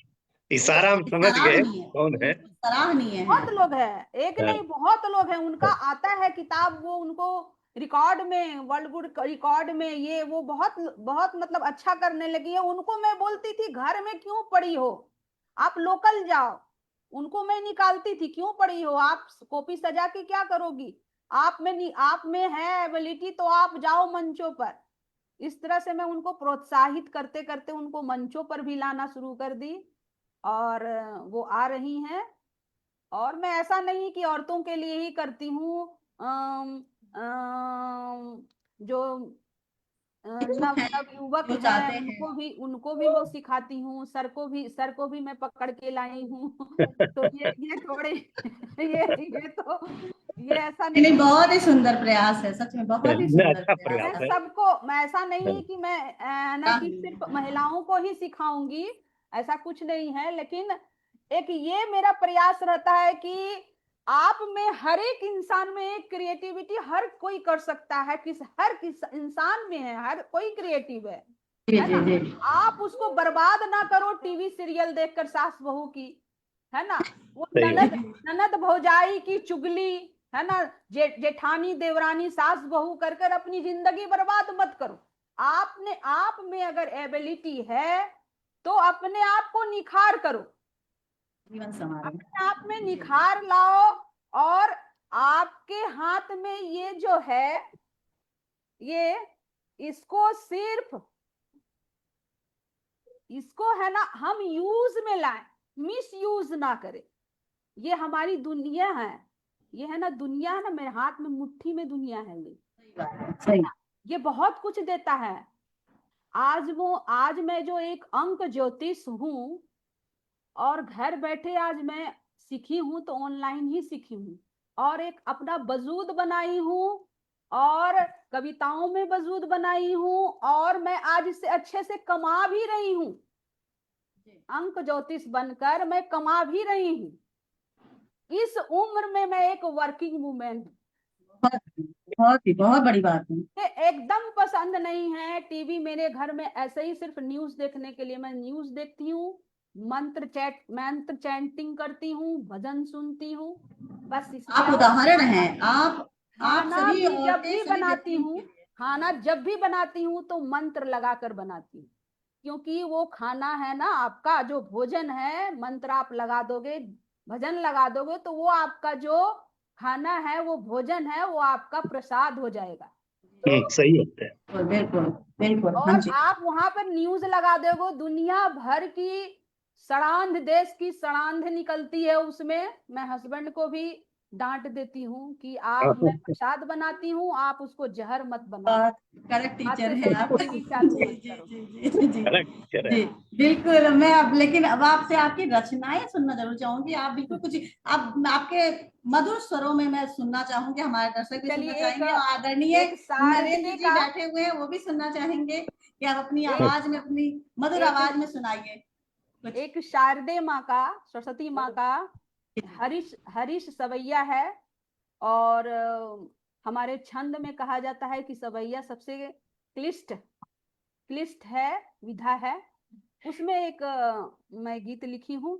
[SPEAKER 1] इशारा हम समझ गए
[SPEAKER 4] सराहनीय,
[SPEAKER 1] कौन है।
[SPEAKER 4] बिल्कुल सराहनीय है।
[SPEAKER 2] बहुत लोग हैं, एक
[SPEAKER 1] हाँ,
[SPEAKER 2] नहीं बहुत लोग हैं, उनका आता है किताब, वो उनको रिकॉर्ड में, वर्ल्ड बुक रिकॉर्ड में, ये वो बहुत बहुत मतलब अच्छा करने लगी है। उनको मैं बोलती थी घर में क्यों पड़ी हो, आप लोकल जाओ। उनको मैं निकालती थी, क्यों पड़ी हो, आप कॉपी सजा के क्या करोगी, आप में है एबिलिटी तो आप जाओ मंचों पर। इस तरह से मैं उनको प्रोत्साहित करते करते उनको मंचों पर भी लाना शुरू कर दी, और वो आ रही हैं। और मैं ऐसा नहीं कि औरतों के लिए ही करती हूँ, अम, अम, जो
[SPEAKER 4] इच्छुक
[SPEAKER 2] नव
[SPEAKER 4] हैं,
[SPEAKER 2] नव युवक
[SPEAKER 4] जो
[SPEAKER 2] हैं,
[SPEAKER 4] चाहते हैं।
[SPEAKER 2] उनको भी वो सिखाती हूँ, सर को भी मैं पकड़ के लाई हूँ। तो ये थोड़े ये ऐसा
[SPEAKER 4] नहीं नहीं,
[SPEAKER 2] नहीं
[SPEAKER 4] बहुत
[SPEAKER 2] कि
[SPEAKER 4] ही सुंदर प्रयास है, सच में बहुत ही
[SPEAKER 1] नहीं,
[SPEAKER 4] सुंदर
[SPEAKER 1] अच्छा
[SPEAKER 4] प्रयास
[SPEAKER 1] प्रयास
[SPEAKER 2] मैं
[SPEAKER 4] है।
[SPEAKER 1] है।
[SPEAKER 2] सबको, मैं ऐसा नहीं कि मैं ना कि
[SPEAKER 4] सराहनीय
[SPEAKER 2] सिर्फ
[SPEAKER 4] है।
[SPEAKER 2] महिलाओं को ही सिखाऊंगी, ऐसा कुछ नहीं है। लेकिन एक ये मेरा प्रयास रहता है कि आप में हर एक इंसान में एक क्रिएटिविटी हर कोई कर सकता है, हर किस इंसान में है, हर कोई क्रिएटिव
[SPEAKER 4] जी
[SPEAKER 2] है
[SPEAKER 4] जी
[SPEAKER 2] ना।
[SPEAKER 4] जी।
[SPEAKER 2] आप उसको बर्बाद ना करो टीवी सीरियल देखकर सास बहू की, है ना। वो
[SPEAKER 1] सही है।
[SPEAKER 2] ननद भौजाई की चुगली, है ना, जेठानी देवरानी सास बहू कर कर अपनी जिंदगी बर्बाद मत करो। आप में अगर एबिलिटी है तो अपने आप को निखार करो,
[SPEAKER 4] जीवन संवारें।
[SPEAKER 2] अपने आप में निखार लाओ। और आपके हाथ में ये जो है, ये इसको सिर्फ इसको है ना हम यूज में लाएं, मिस यूज ना करें। ये हमारी दुनिया है, ये है ना दुनिया, है ना मेरे हाथ में मुट्ठी में दुनिया है ये,
[SPEAKER 4] सही बात है,
[SPEAKER 2] है
[SPEAKER 4] सही।
[SPEAKER 2] ना। ये बहुत कुछ देता है। आज मैं जो एक अंक ज्योतिष हूँ, और घर बैठे आज मैं सीखी हूँ, तो ऑनलाइन ही सीखी हूँ, और एक अपना वजूद बनाई हूँ, और कविताओं में वजूद बनाई हूँ, और मैं आज इससे अच्छे से कमा भी रही हूँ। अंक ज्योतिष बनकर मैं कमा भी रही हूँ। इस उम्र में मैं एक वर्किंग वुमेन हूँ।
[SPEAKER 4] बहुत बहुत बड़ी बात है।
[SPEAKER 2] मुझे एकदम पसंद नहीं है टीवी मेरे घर में ऐसे ही सिर्फ न्यूज देखने के लिए। मैं न्यूज देखती हूँ, मंत्र चैंटिंग करती हूँ, भजन सुनती हूँ, बस इसके
[SPEAKER 4] आप
[SPEAKER 2] अलावा
[SPEAKER 4] उदाहरण हैं, आप
[SPEAKER 2] खाना
[SPEAKER 4] सभी
[SPEAKER 2] भी जब
[SPEAKER 4] औरतें,
[SPEAKER 2] भी
[SPEAKER 4] सभी
[SPEAKER 2] बनाती
[SPEAKER 4] व्यक्तियों
[SPEAKER 2] हूँ,
[SPEAKER 4] के लिए।
[SPEAKER 2] खाना जब भी बनाती हूँ तो मंत्र लगाकर बनाती हूँ, क्योंकि वो खाना है ना, आपका जो भोजन है, मंत्र आप लगा दोगे, भजन लगा दोगे, तो वो आपका जो खाना है, वो भोजन है, वो आपका प्रसाद हो जाएगा।
[SPEAKER 1] सही होता है।
[SPEAKER 4] बिल्कुल बिल्कुल बिल्कुल, हाँ
[SPEAKER 2] और
[SPEAKER 4] जी।
[SPEAKER 2] आप वहां पर न्यूज लगा दोगे, दुनिया भर की सड़ांध, देश की सड़ांध निकलती है उसमें। मैं हस्बैंड को भी डांट देती हूँ कि मैं प्रसाद बनाती हूँ, आप उसको जहर मत बनाओ,
[SPEAKER 4] बहुत करेक्ट टीचर
[SPEAKER 2] खाते
[SPEAKER 4] है
[SPEAKER 2] समय
[SPEAKER 4] आप।
[SPEAKER 2] टीवी चालू
[SPEAKER 4] जी
[SPEAKER 2] मत
[SPEAKER 4] जी
[SPEAKER 2] करो।
[SPEAKER 4] जी जी जी जी
[SPEAKER 1] करेक्ट टीचर है।
[SPEAKER 4] जी। बिल्कुल, मैं अब लेकिन अब आपसे आपकी रचनाएं सुनना जरूर चाहूंगी। आप बिल्कुल कुछ, अब आपके मधुर स्वरों में मैं सुनना चाहूंगी, हमारे दर्शक भी सुनना
[SPEAKER 2] चलिए
[SPEAKER 4] चाहेंगे, और आदरणीय
[SPEAKER 2] एक
[SPEAKER 4] नरेंद्र
[SPEAKER 2] शारदे
[SPEAKER 4] जी
[SPEAKER 2] का
[SPEAKER 4] बैठे हुए हैं, वो भी सुनना चाहेंगे कि आप अपनी
[SPEAKER 2] एक
[SPEAKER 4] आवाज में, अपनी मधुर
[SPEAKER 2] एक
[SPEAKER 4] आवाज में सुनाइए कुछ।
[SPEAKER 2] एक शारदे माँ का, सरस्वती माँ का हरीश हरीश सवैया है। और हमारे छंद में कहा जाता है कि सवैया सबसे क्लिष्ट क्लिष्ट है, विधा है। उसमें एक मैं गीत लिखी हूँ,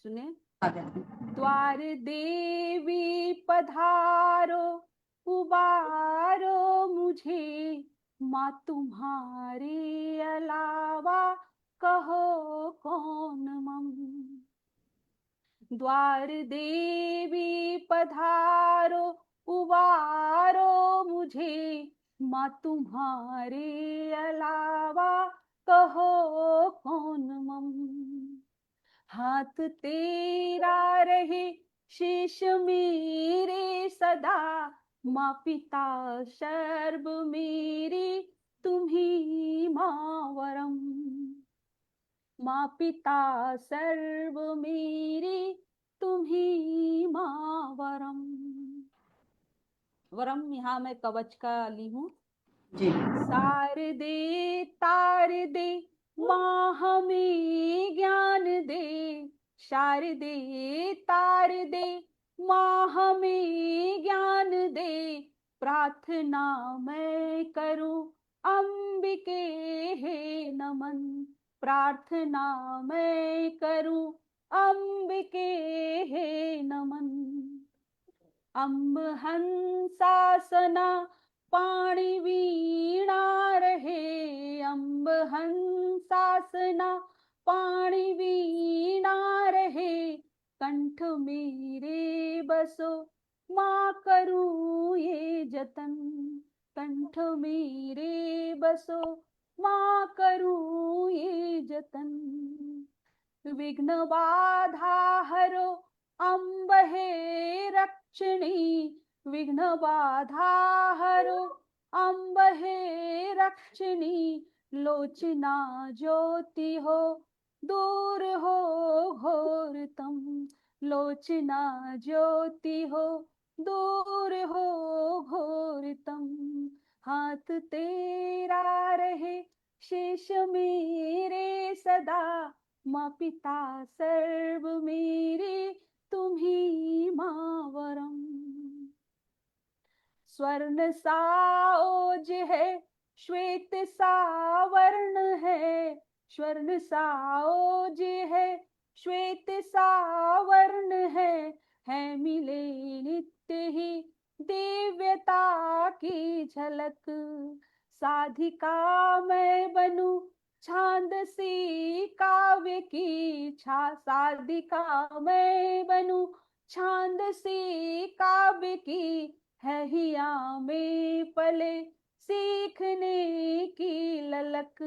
[SPEAKER 2] सुने।
[SPEAKER 4] आ जाते हैं।
[SPEAKER 2] द्वार देवी पधारो, उबारो मुझे, माँ तुम्हारे अलावा कहो कौन मम। द्वार देवी पधारो, उबारो मुझे, मुझे, माँ तुम्हारे अलावा कहो कौन मम। हाथ तेरा रहे शीश मेरे सदा, माँ पिता सर्व मेरे तुम्ही माँ वरम। माँ पिता सर्व मेरे तुम्ही माँ वरम। वरम यहाँ मैं कवच का ली हूँ।
[SPEAKER 4] जी
[SPEAKER 2] शारदे तारदे माँ हमें ज्ञान दे, शारदे तारदे माँ हमें ज्ञान दे। प्रार्थना मैं करूं अंबिके हे नमन, प्रार्थना मैं करूं अंबिके हे नमन। अम्ब हंसासना पाणी वीणा रहे, अम्ब हंसासना पाणी वीणा रहे। कंठ मेरे बसो माँ करूं ये जतन, कंठ मेरे बसो माँ करूं ये जतन। विघ्न बाधा हरो अम्ब हे रक्षिणी, विघ्न बाधा हरो अम्ब हे रक्षिणी। लोचना ज्योति हो दूर हो घोरतम, लोचना ज्योति हो दूर हो घोरतम। हाथ तेरा रहे शेष मेरे सदा, माँ पिता सर्व मेरे तुम्ही माँ वरम। स्वर्ण सा ओज है श्वेत सा वर्ण है, स्वर्ण सा ओज है श्वेत सा वर्ण है मिले नित्य ही दिव्यता की झलक। साधिका मैं बनूं छांदसी काव्य की साधिका मैं बनूं छांदसी काव्य की। है हिया में पले सीखने की ललक,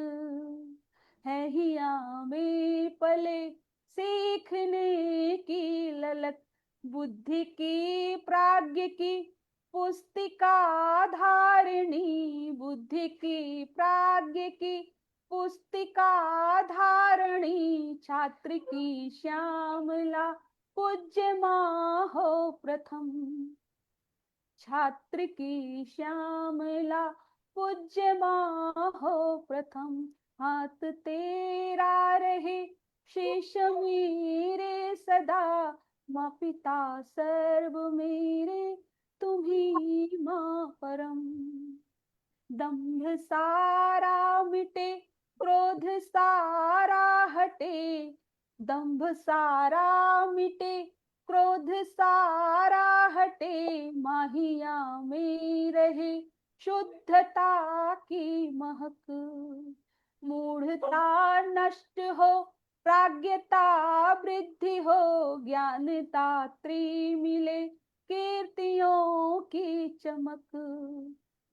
[SPEAKER 2] है हिया में पले सीखने की ललक। बुद्धि की प्राज्ञ की पुस्तिका धारिणी, बुद्धि की प्राज्ञ की पुस्तिका धारणी। छात्र की श्यामला पूज्य माँ हो प्रथम, छात्र की श्यामला पूज्य माँ हो प्रथम। हाथ तेरा रहे शेष मेरे सदा, माँ पिता सर्व मेरे तुम्ही माँ परम। दंभ सारा मिटे क्रोध सारा हटे, दंभ सारा मिटे क्रोध सारा हटे। माहिया में रहे शुद्धता की महक, मूढ़ता नष्ट हो प्राज्ञता वृद्धि हो। ज्ञानदात्री मिले कीर्तियों की चमक,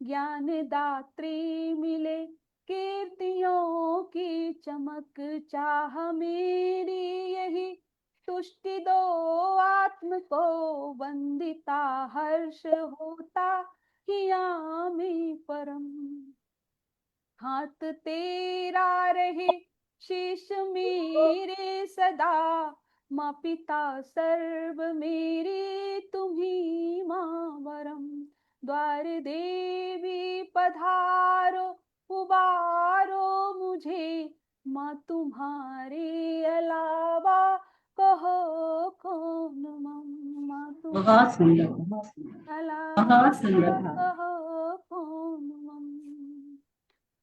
[SPEAKER 2] ज्ञानदात्री मिले कीर्तियों की चमक। चाह मेरी यही तुष्टि दो आत्म को, वंदिता हर्ष होता हिया में परम। हाथ तेरा रहे शीश मेरे सदा, माँ पिता सर्व मेरे तुम्ही माँ वरम। द्वार देवी पधारो उबारो मुझे, माँ तुम्हारे अलावा कहो कौन मम। माँ
[SPEAKER 4] बहुत सुंदर,
[SPEAKER 2] तुम्हारे अलावा
[SPEAKER 4] बहुत सुंदर भाव,
[SPEAKER 2] कहो कौन मम।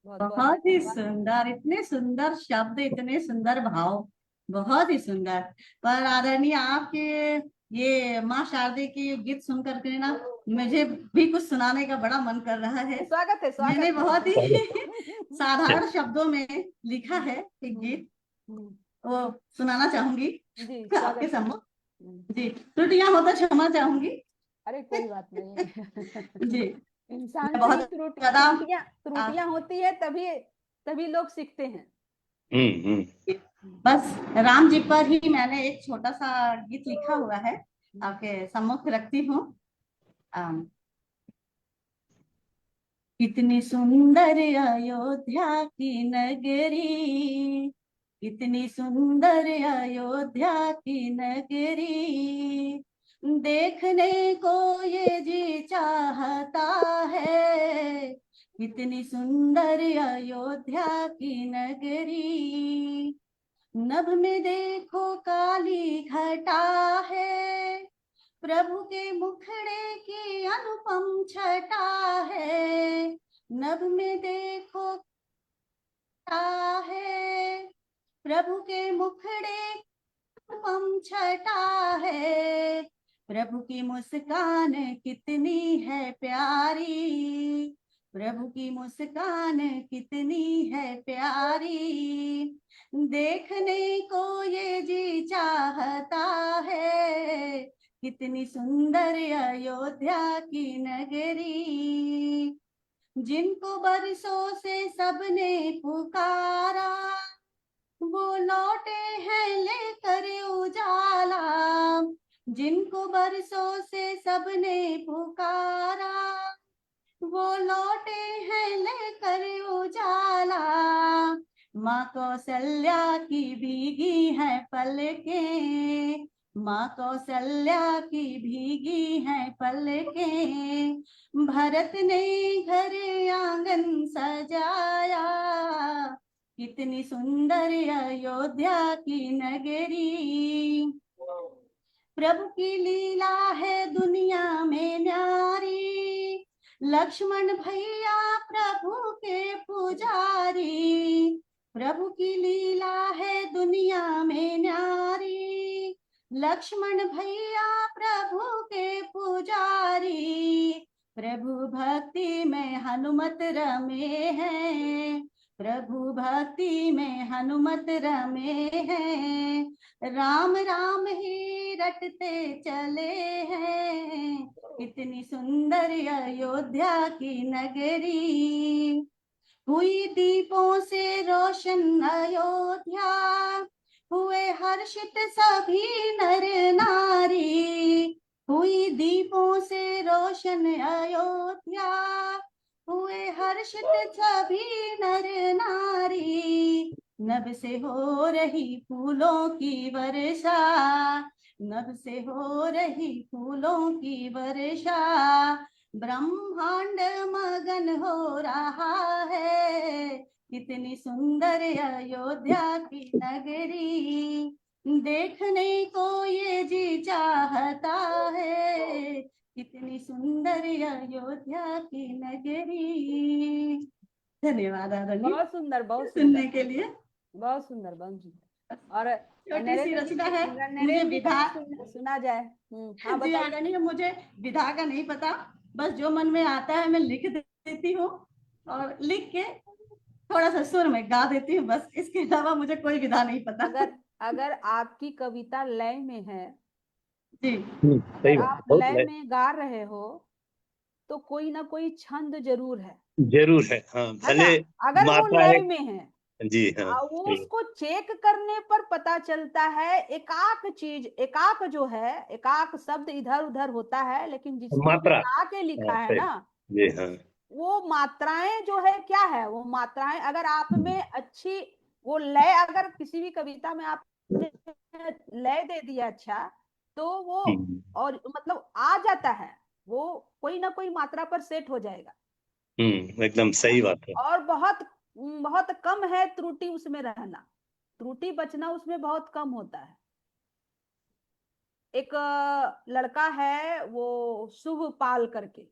[SPEAKER 4] बहुत ही सुंदर, इतने सुंदर शब्द, इतने सुंदर भाव, बहुत ही सुंदर। पर आदरणीय आपके ये माँ शारदे के गीत सुन करके ना मुझे भी कुछ सुनाने का बड़ा मन कर रहा है।
[SPEAKER 2] स्वागत है, स्वागत
[SPEAKER 4] मैंने
[SPEAKER 2] है।
[SPEAKER 4] बहुत ही साधारण शब्दों में लिखा है एक गीत, वो सुनाना चाहूंगी
[SPEAKER 2] जी
[SPEAKER 4] आपके
[SPEAKER 2] स्वागत है।
[SPEAKER 4] सम्मुख। जी त्रुटियां हो तो क्षमा चाहूंगी।
[SPEAKER 2] अरे कोई बात नहीं।
[SPEAKER 4] जी
[SPEAKER 2] इंसान
[SPEAKER 4] मैं
[SPEAKER 2] से ही
[SPEAKER 4] बहुत ज्यादा
[SPEAKER 2] त्रुटियां होती है, तभी तभी लोग सीखते हैं।
[SPEAKER 4] बस राम जी पर ही मैंने एक छोटा सा गीत लिखा हुआ है, आपके सम्मुख रखती हूँ। कितनी सुंदर अयोध्या की नगरी, कितनी सुंदर अयोध्या की नगरी, देखने को ये जी चाहता है, कितनी सुंदर अयोध्या की नगरी। नभ में देखो काली घटा है, प्रभु के मुखड़े की अनुपम छटा है। नभ में देखो है, प्रभु के मुखड़े अनुपम छटा है, प्रभु की मुस्कान कितनी है प्यारी, प्रभु की मुस्कान कितनी है प्यारी, देखने को ये जी चाहता है, कितनी सुंदर अयोध्या की नगरी। जिनको बरसों से सबने पुकारा, वो लौटे हैं लेकर उजाला, जिनको बरसों से सबने पुकारा, वो लौटे हैं लेकर उजाला। माँ कौशल्या की भीगी है पलकें, माँ कौशल्या की भीगी है पलकें, भरत ने घर आंगन सजाया, कितनी सुंदर अयोध्या की नगरी। प्रभु की लीला है दुनिया में न्यारी, लक्ष्मण भैया प्रभु के पुजारी, प्रभु की लीला है दुनिया में न्यारी, लक्ष्मण भैया प्रभु के पुजारी, प्रभु भक्ति में हनुमत रमे हैं, प्रभु भक्ति में हनुमत रमे हैं, राम राम ही रटते चले हैं, कितनी सुंदर अयोध्या की नगरी। हुई दीपों से रोशन अयोध्या, हुए हर्षित सभी नर नारी, हुई दीपों से रोशन अयोध्या, हुए हर्षित सभी नर नारी, नभ से हो रही फूलों की वर्षा, नभ से हो रही फूलों की वर्षा, ब्रह्मांड मगन हो रहा है, कितनी सुंदर अयोध्या की नगरी, देखने को ये जी चाहता है, कितनी सुंदर अयोध्या की नगरी। धन्यवाद आदरणीय
[SPEAKER 2] बहुत सुंदर, बहुत
[SPEAKER 4] सुनने
[SPEAKER 2] सुंदर,
[SPEAKER 4] के लिए।
[SPEAKER 2] बहुत सुंदर, बहुत सुंदर। और
[SPEAKER 4] छोटी सी
[SPEAKER 2] नरेंद्र जी
[SPEAKER 4] रचना है,
[SPEAKER 2] नरेंद्र
[SPEAKER 4] मुझे
[SPEAKER 2] जी
[SPEAKER 4] विधा
[SPEAKER 2] का सुना जाए। हाँ
[SPEAKER 4] जी
[SPEAKER 2] बताइए।
[SPEAKER 4] आदरणीय, मुझे विधा का नहीं पता, बस जो मन में आता है मैं लिख देती हूँ और लिख के थोड़ा सा सुर में गा देती हूँ, बस इसके अलावा मुझे कोई विधा नहीं पता।
[SPEAKER 2] अगर आपकी कविता लय में है,
[SPEAKER 4] जी
[SPEAKER 1] सही
[SPEAKER 2] अगर
[SPEAKER 1] बात,
[SPEAKER 2] आप
[SPEAKER 1] बहुत
[SPEAKER 2] लय में गा रहे हो, तो कोई ना कोई छंद जरूर है
[SPEAKER 1] जरूर है। हाँ,
[SPEAKER 2] है
[SPEAKER 1] भले
[SPEAKER 2] ना? अगर वो
[SPEAKER 1] मात्रा
[SPEAKER 2] लय
[SPEAKER 1] है।
[SPEAKER 2] में है,
[SPEAKER 1] जी हाँ,
[SPEAKER 2] वो उसको चेक करने पर पता चलता है। एकाक चीज, एकाक जो है, एकाक शब्द इधर उधर होता है, लेकिन जिसको
[SPEAKER 1] मात्रा।
[SPEAKER 2] मिला के लिखा
[SPEAKER 1] हाँ,
[SPEAKER 2] है
[SPEAKER 1] सही।
[SPEAKER 2] ना,
[SPEAKER 1] जी हाँ,
[SPEAKER 2] वो मात्राएं जो है, क्या है वो मात्राएं, अगर आप में अच्छी वो लय, अगर किसी भी कविता में आपने लय दे दिया अच्छा, तो वो और मतलब आ जाता है, वो कोई ना कोई मात्रा पर सेट हो जाएगा,
[SPEAKER 1] एकदम
[SPEAKER 2] है ना?
[SPEAKER 1] सही बात है।
[SPEAKER 2] और बहुत बहुत कम है त्रुटि उसमें रहना, त्रुटि बचना उसमें बहुत कम होता है। एक लड़का है वो शुभ पाल करके,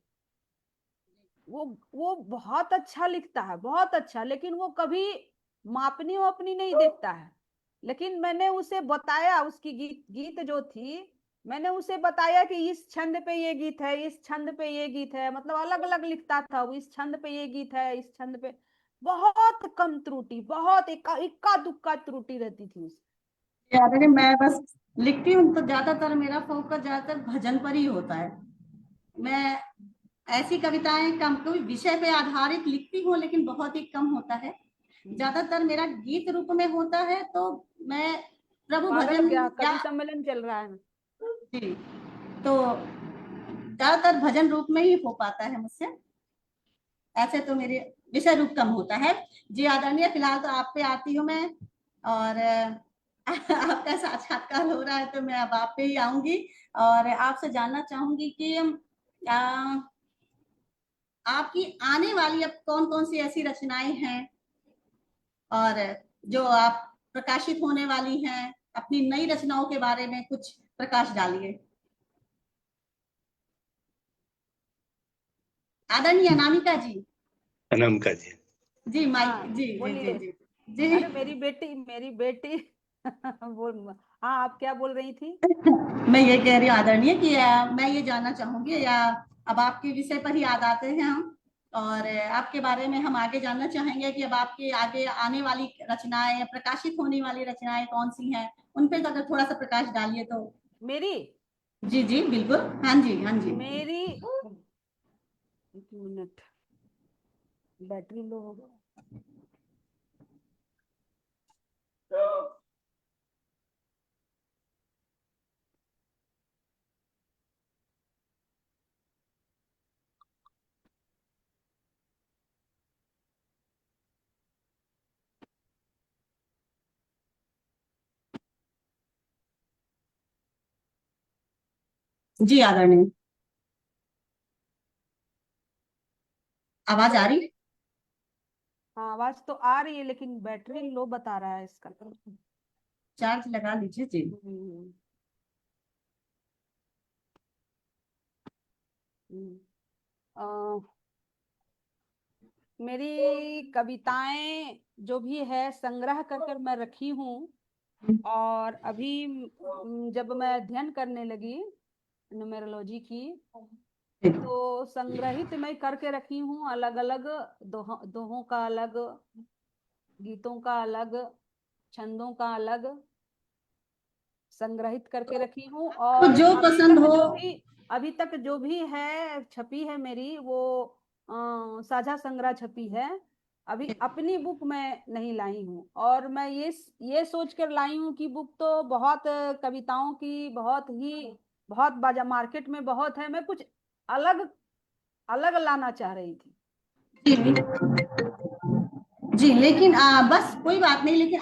[SPEAKER 2] वो बहुत अच्छा लिखता है, बहुत अच्छा, लेकिन वो कभी मापनी वापनी नहीं देखता है। लेकिन मैंने उसे बताया, उसकी गीत जो थी, मैंने उसे बताया कि इस छंद पे ये गीत है, इस छंद पे ये गीत है, मतलब अलग अलग लिखता था वो, इस छंद पे ये गीत है, इस छंद पे। बहुत कम त्रुटि, बहुत इक्का दुक्का त्रुटि रहती थी उसमें।
[SPEAKER 4] आदरणीय, मैं बस लिखती हूँ तो ज्यादातर मेरा फोकस ज्यादातर भजन पर ही होता है। मैं ऐसी कविताएं कम, कोई विषय पे आधारित लिखती हूँ लेकिन बहुत ही कम होता है। ज्यादातर मेरा गीत रूप में होता है, तो मैं प्रभु
[SPEAKER 2] पागल
[SPEAKER 4] भजन
[SPEAKER 2] क्या,
[SPEAKER 4] या
[SPEAKER 2] कवि सम्मेलन चल रहा है।
[SPEAKER 4] जी, तो ज्यादातर भजन रूप में ही हो पाता है मुझसे। ऐसे तो मेरे विषय रूप कम होता है। जी आदरणीय, फिलहाल तो आप पे आती हूँ मैं, और आपका साक्षात्कार हो रहा है तो मैं अब आप पे ही आऊंगी और आपसे जानना चाहूंगी कि आपकी आने वाली अब कौन कौन सी ऐसी रचनाएं हैं और जो आप प्रकाशित होने वाली हैं, अपनी नई रचनाओं के बारे में कुछ प्रकाश डालिए। आदरणीय अनामिका जी।
[SPEAKER 1] अनामिका जी।
[SPEAKER 4] जी
[SPEAKER 2] हाँ,
[SPEAKER 4] माइक, जी जी जी
[SPEAKER 2] बोलिए।
[SPEAKER 4] जी जी।
[SPEAKER 2] अरे मेरी बेटी बोल। हाँ, आप क्या बोल रही थी?
[SPEAKER 4] मैं ये कह रही हूँ आदरणीय कि मैं ये जानना चाहूंगी, या अब आपके विषय पर ही याद आते हैं हम, और आपके बारे में हम आगे जानना चाहेंगे कि अब आपके आगे आने वाली रचनाएं या प्रकाशित होने वाली रचनाएं कौन सी हैं, उन पर अगर थोड़ा सा प्रकाश डालिए तो।
[SPEAKER 2] मेरी
[SPEAKER 4] जी जी बिल्कुल, हाँ जी हाँ जी।
[SPEAKER 2] मेरी 1 मिनट, बैटरी लो हो गया।
[SPEAKER 4] जी आदरणीय, आवाज आ रही है?
[SPEAKER 2] हाँ, आवाज तो आ रही है लेकिन बैटरी लो बता रहा है इसका।
[SPEAKER 4] चार्ज लगा लीजिए जी।
[SPEAKER 2] हम्म, हम्म। अ, मेरी कविताएं जो भी है संग्रह कर कर मैं रखी हूँ, और अभी जब मैं अध्ययन करने लगी न्यूमेरोलॉजी की, तो संग्रहित मैं करके रखी हूँ, अलग अलग दोहों का अलग, गीतों का अलग, छंदों का अलग संग्रहित करके रखी हूँ।
[SPEAKER 4] तो
[SPEAKER 2] और
[SPEAKER 4] जो पसंद हो।
[SPEAKER 2] अभी तक जो भी है छपी है मेरी, वो साझा संग्रह छपी है। अभी अपनी बुक मैं नहीं लाई हूँ, और मैं ये सोच कर लाई हूँ कि बुक तो बहुत कविताओं की बहुत बाजार मार्केट में बहुत है, मैं कुछ अलग अलग लाना चाह रही थी।
[SPEAKER 4] जी लेकिन बस कोई बात नहीं, लेकिन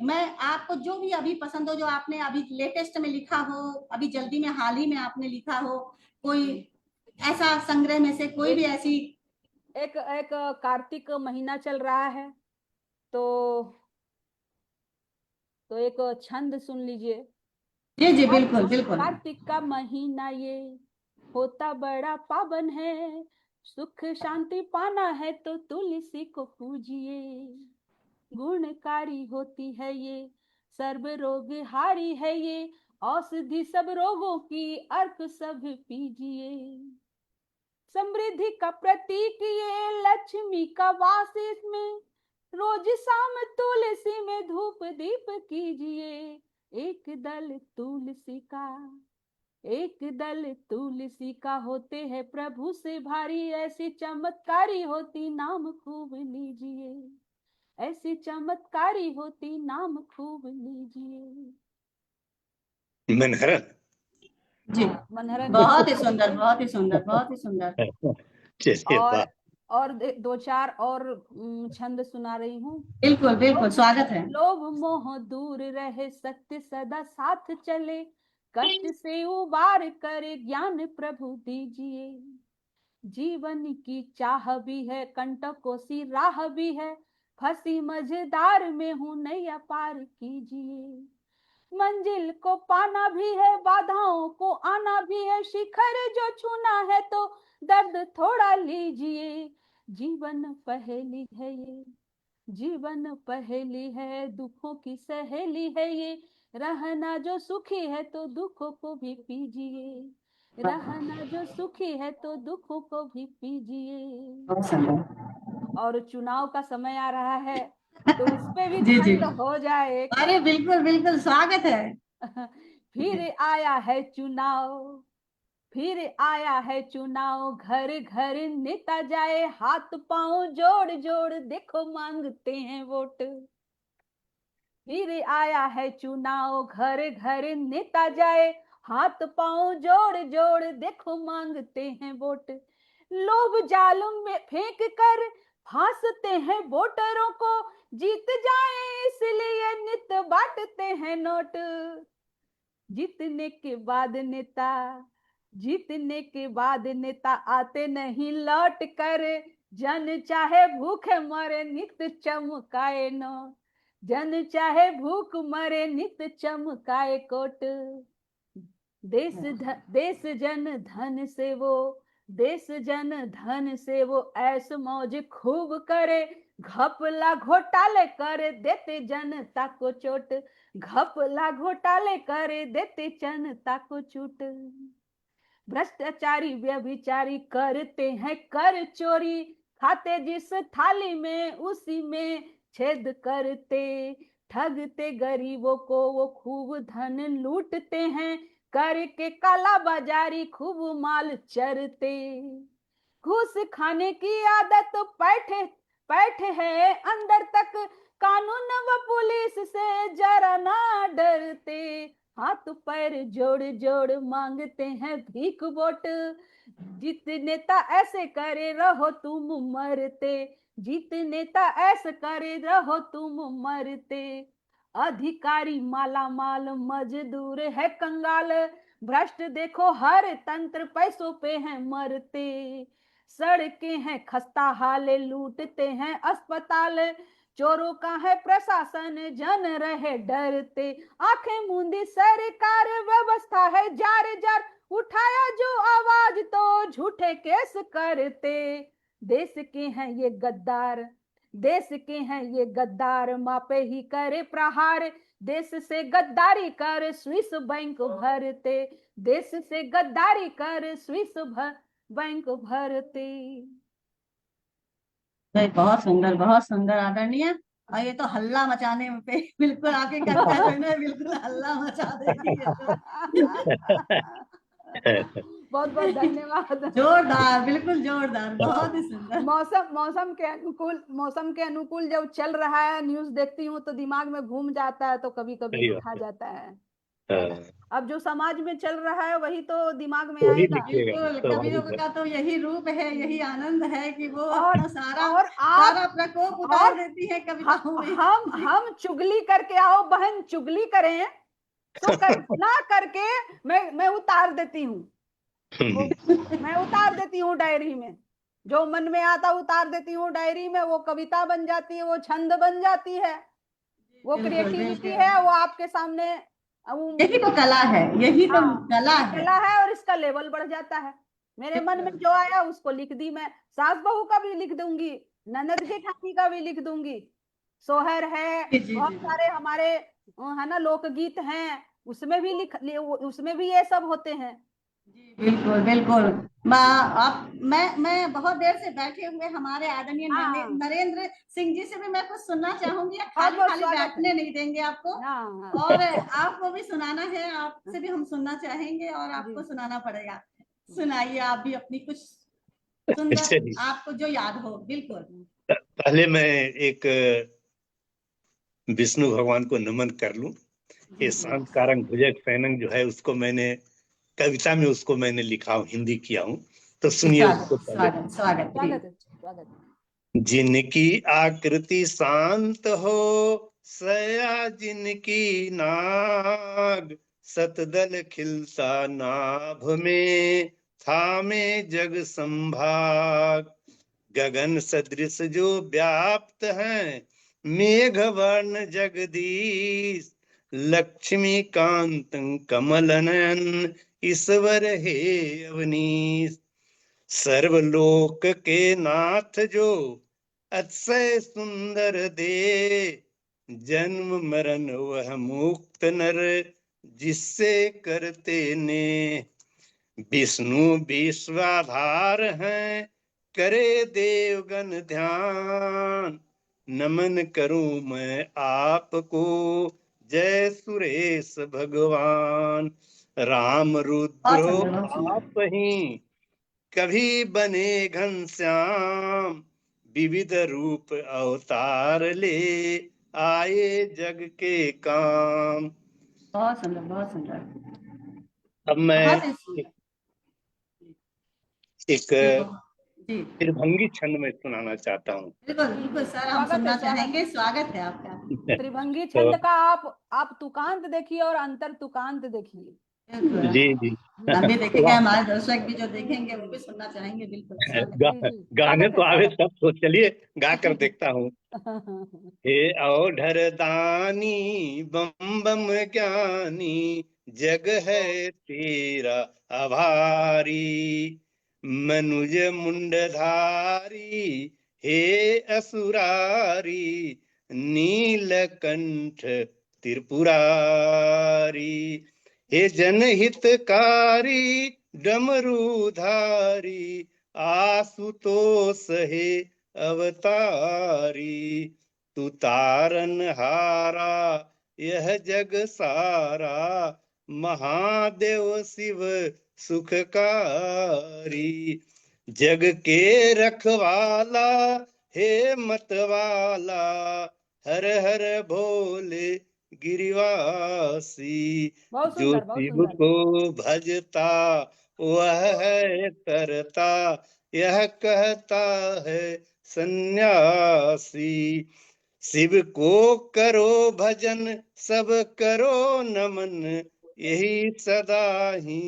[SPEAKER 4] मैं आपको जो भी अभी पसंद हो, जो आपने अभी लेटेस्ट में लिखा हो, अभी जल्दी में हाल ही में आपने लिखा हो, कोई ऐसा संग्रह में से कोई भी ऐसी।
[SPEAKER 2] एक एक कार्तिक महीना चल रहा है, तो एक छंद सुन लीजिए।
[SPEAKER 4] जी जी बिल्कुल
[SPEAKER 2] कार्तिक
[SPEAKER 4] बिल्कुल।
[SPEAKER 2] कार्तिक का महीना ये होता बड़ा पावन है, सुख शांति पाना है तो तुलसी को पूजिए। गुणकारी होती है ये, सर्व रोग हारी है ये, औषधि सब रोगों की अर्क सब पीजिए। समृद्धि का प्रतीक ये, लक्ष्मी का वास इसमें, रोज शाम तुलसी में धूप दीप कीजिए। एक दल तुलसी का एक दल तुलसी का होते हैं प्रभु से भारी, ऐसी चमत्कारी होती नाम खूब लीजिए, ऐसी चमत्कारी होती नाम खूब लीजिए।
[SPEAKER 1] मनहरन।
[SPEAKER 4] जी
[SPEAKER 2] हाँ, मनहरन
[SPEAKER 4] बहुत ही
[SPEAKER 2] लीजिए।
[SPEAKER 4] सुंदर, बहुत ही सुंदर, बहुत ही सुंदर।
[SPEAKER 1] चलिए
[SPEAKER 2] और
[SPEAKER 1] वाह।
[SPEAKER 2] और दो चार और छंद सुना रही हूँ।
[SPEAKER 4] बिल्कुल बिल्कुल, स्वागत है।
[SPEAKER 2] लोभ मोह दूर रहे, सत्य सदा साथ चले, कष्ट से उबार करे ज्ञान प्रभु दीजिए। जीवन की चाह भी है, कंटकों सी राह भी है, फंसी मझधार में हूँ नैया पार कीजिए। मंजिल को पाना भी है, बाधाओं को आना भी है, शिखर जो छूना है तो दर्द थोड़ा लीजिए। जीवन पहेली है ये, जीवन पहेली है, दुखों की सहेली है ये, रहना जो सुखी है तो दुखों को भी पीजिए, रहना जो सुखी है तो दुखों को भी पीजिए।
[SPEAKER 4] बहुत सुंदर।
[SPEAKER 2] और चुनाव का समय आ रहा है, तो उस पे भी
[SPEAKER 4] जी जी,
[SPEAKER 2] छंद हो जाए एक।
[SPEAKER 4] अरे बिल्कुल बिल्कुल, स्वागत है।
[SPEAKER 2] फिर आया है चुनाव, फिर आया है चुनाव, घर घर नेता जाए, हाथ पांव जोड़ जोड़ देखो मांगते हैं वोट। फिर आया है चुनाव, घर घर नेता जाए, हाथ पांव जोड़ जोड़ देखो मांगते हैं वोट। लोभ जाल में फेंक कर फांसते हैं वोटरों को, जीत जाए इसलिए नित बांटते हैं नोट। जीतने के बाद नेता जीतने के बाद नेता आते नहीं लौट कर, जन चाहे भूखे मरे नित चमकाए नोट। जन चाहे भूख मरे नित चमकाए कोट। देश जन धन से वो देश जन धन से वो ऐस मौज खूब करे, घपला घोटाले करे देते जनता को चोट। घपला घोटाले करे देते जनता को चोट। भ्रष्टाचारी व्यभिचारी करते हैं कर चोरी, खाते जिस थाली में उसी में छेद करते। ठगते गरीबों को वो खूब धन लूटते हैं, करके काला बाजारी खूब माल चरते। घूस खाने की आदत बैठे बैठे है अंदर तक, कानून व पुलिस से जरा ना डरते। हाथ पैर जोड़ जोड़ मांगते हैं भीख वोट। जीत नेता ऐसे करे रहो तुम मरते, जीत नेता ऐसे करे रहो तुम मरते। अधिकारी माला माल, मजदूर है कंगाल, भ्रष्ट देखो हर तंत्र पैसों पे है मरते। सड़कें हैं खस्ता हाल, लूटते हैं अस्पताल, चोरों का है प्रशासन जन रहे डरते। आंखें मूंदी सरकार व्यवस्था है जार जार, उठाया जो आवाज तो झूठे केस करते। देश के हैं ये गद्दार देश के हैं ये गद्दार, मापे ही करे प्रहार। देश से गद्दारी कर स्विस बैंक भरते, देश से गद्दारी कर स्विस बैंक भरते।
[SPEAKER 4] बहुत सुंदर आदरणीय। और ये तो हल्ला मचाने पे बिल्कुल आपके कविता में बिल्कुल हल्ला मचा देती है।
[SPEAKER 2] बहुत बहुत धन्यवाद।
[SPEAKER 4] जोरदार, बिल्कुल जोरदार, बहुत ही सुंदर।
[SPEAKER 2] मौसम के अनुकूल जब चल रहा है, न्यूज देखती हूँ तो दिमाग में घूम जाता है, तो कभी कभी उठा जाता है। अब जो समाज में चल रहा है वही तो दिमाग में आएगा।
[SPEAKER 4] बिल्कुल, कवियों का तो यही रूप है, यही आनंद है कि वो अपना सारा प्रकोप उतार देती है कविताओं में।
[SPEAKER 2] हम चुगली करके आओ बहन, चुगली करें तो ना करके मैं उतार देती हूँ। मैं उतार देती हूँ डायरी में, जो मन में आता उतार देती हूँ डायरी में। वो कविता बन जाती है, वो छंद बन जाती है, वो क्रिएटिविटी है, वो आपके सामने।
[SPEAKER 4] यही तो कला है, यही तो कला है।
[SPEAKER 2] और इसका लेवल बढ़ जाता है। मेरे मन में जो आया उसको लिख दी मैं। सास बहू का भी लिख दूंगी, ननद जेठानी का भी लिख दूंगी, सोहर है, बहुत सारे हमारे है ना लोकगीत हैं, उसमें भी ये सब होते हैं।
[SPEAKER 4] बिल्कुल बिल्कुल। आप मैं बहुत देर से बैठे हुए हमारे आदरणीय नरेंद्र सिंह जी से भी मैं कुछ सुनना चाहूंगी। खाली बैठने नहीं देंगे आपको, और आपको भी सुनाना है, आपसे भी हम सुनना चाहेंगे और आपको सुनाना पड़ेगा। सुनाइए आप भी अपनी कुछ सुंदर, आपको जो याद हो। बिल्कुल।
[SPEAKER 1] पहले मैं एक विष्णु भगवान को नमन कर लूं। ये शांत कारंग भुजग फैनंग जो है उसको मैंने कविता में उसको मैंने लिखा हूं, हिंदी किया हूं, तो सुनिए उसको।
[SPEAKER 4] स्वागत।
[SPEAKER 1] जिनकी आकृति शांत हो, सया जिनकी नाग, सतदल खिलता नाभ में, थामे जग संभाग। गगन सदृश जो व्याप्त हैं, मेघ वर्ण जगदीश, लक्ष्मी कांत कमल नयन, ईश्वर हे अवनीश। सर्वलोक के नाथ जो अतिशय सुंदर दे, जन्म मरण वह मुक्त नर जिससे करते ने। विष्णु विश्वाधार हैं, करे देवगण ध्यान, नमन करूं मैं आपको, जय सुरेश भगवान। राम
[SPEAKER 4] बहुत
[SPEAKER 1] रुद्रो
[SPEAKER 4] सुंदर, बहुत सुंदर।
[SPEAKER 1] आप ही कभी बने घनश्याम, विविध रूप अवतार ले आए जग के काम।
[SPEAKER 4] बहुत सुंदर, बहुत सुंदर,
[SPEAKER 1] अब मैं
[SPEAKER 4] बहुत ही
[SPEAKER 1] एक,
[SPEAKER 4] सुंदर।
[SPEAKER 1] एक
[SPEAKER 4] जी, जी,
[SPEAKER 1] त्रिभंगी छंद में सुनाना चाहता हूँ।
[SPEAKER 4] बिल्कुल बिल्कुल सर, हम
[SPEAKER 2] स्वागत है,
[SPEAKER 4] सुनना
[SPEAKER 2] स्वागत
[SPEAKER 4] चाहेंगे, स्वागत है आपका।
[SPEAKER 2] त्रिभंगी
[SPEAKER 1] तो
[SPEAKER 2] छंद का आप तुकांत देखिए और अंतर तुकांत देखिए।
[SPEAKER 4] बिल्कुल,
[SPEAKER 1] जी जी
[SPEAKER 4] हम भी देखेंगे,
[SPEAKER 1] वाह,
[SPEAKER 4] हमारे दर्शक भी जो देखेंगे वो भी सुनना चाहेंगे, बिल्कुल स्वागत
[SPEAKER 1] गा,
[SPEAKER 2] जी जी,
[SPEAKER 1] गाने
[SPEAKER 2] स्वागत
[SPEAKER 1] तो
[SPEAKER 2] है,
[SPEAKER 1] आवे
[SPEAKER 2] स्वागत
[SPEAKER 1] सब, तो चलिए गा कर
[SPEAKER 2] है।
[SPEAKER 1] देखता हूँ। हे औढ़र दानी बम बम ज्ञानी, जग है तेरा आभारी। मनुज मुंडधारी हे असुरारी, नीलकंठ त्रिपुरारी। हे जनहितकारी डमरूधारी, आशुतोष हे अवतारी। तू तारन हारा यह जग सारा, महादेव शिव सुखकारी। जग के रखवाला हे मतवाला, हर हर भोले गिरिवासी।
[SPEAKER 2] बहुत
[SPEAKER 1] जो
[SPEAKER 2] सुंदर, बहुत
[SPEAKER 1] शिव
[SPEAKER 2] सुंदर।
[SPEAKER 1] को भजता वह है तरता, यह कहता है सन्यासी। शिव को करो भजन सब करो नमन, यही सदा ही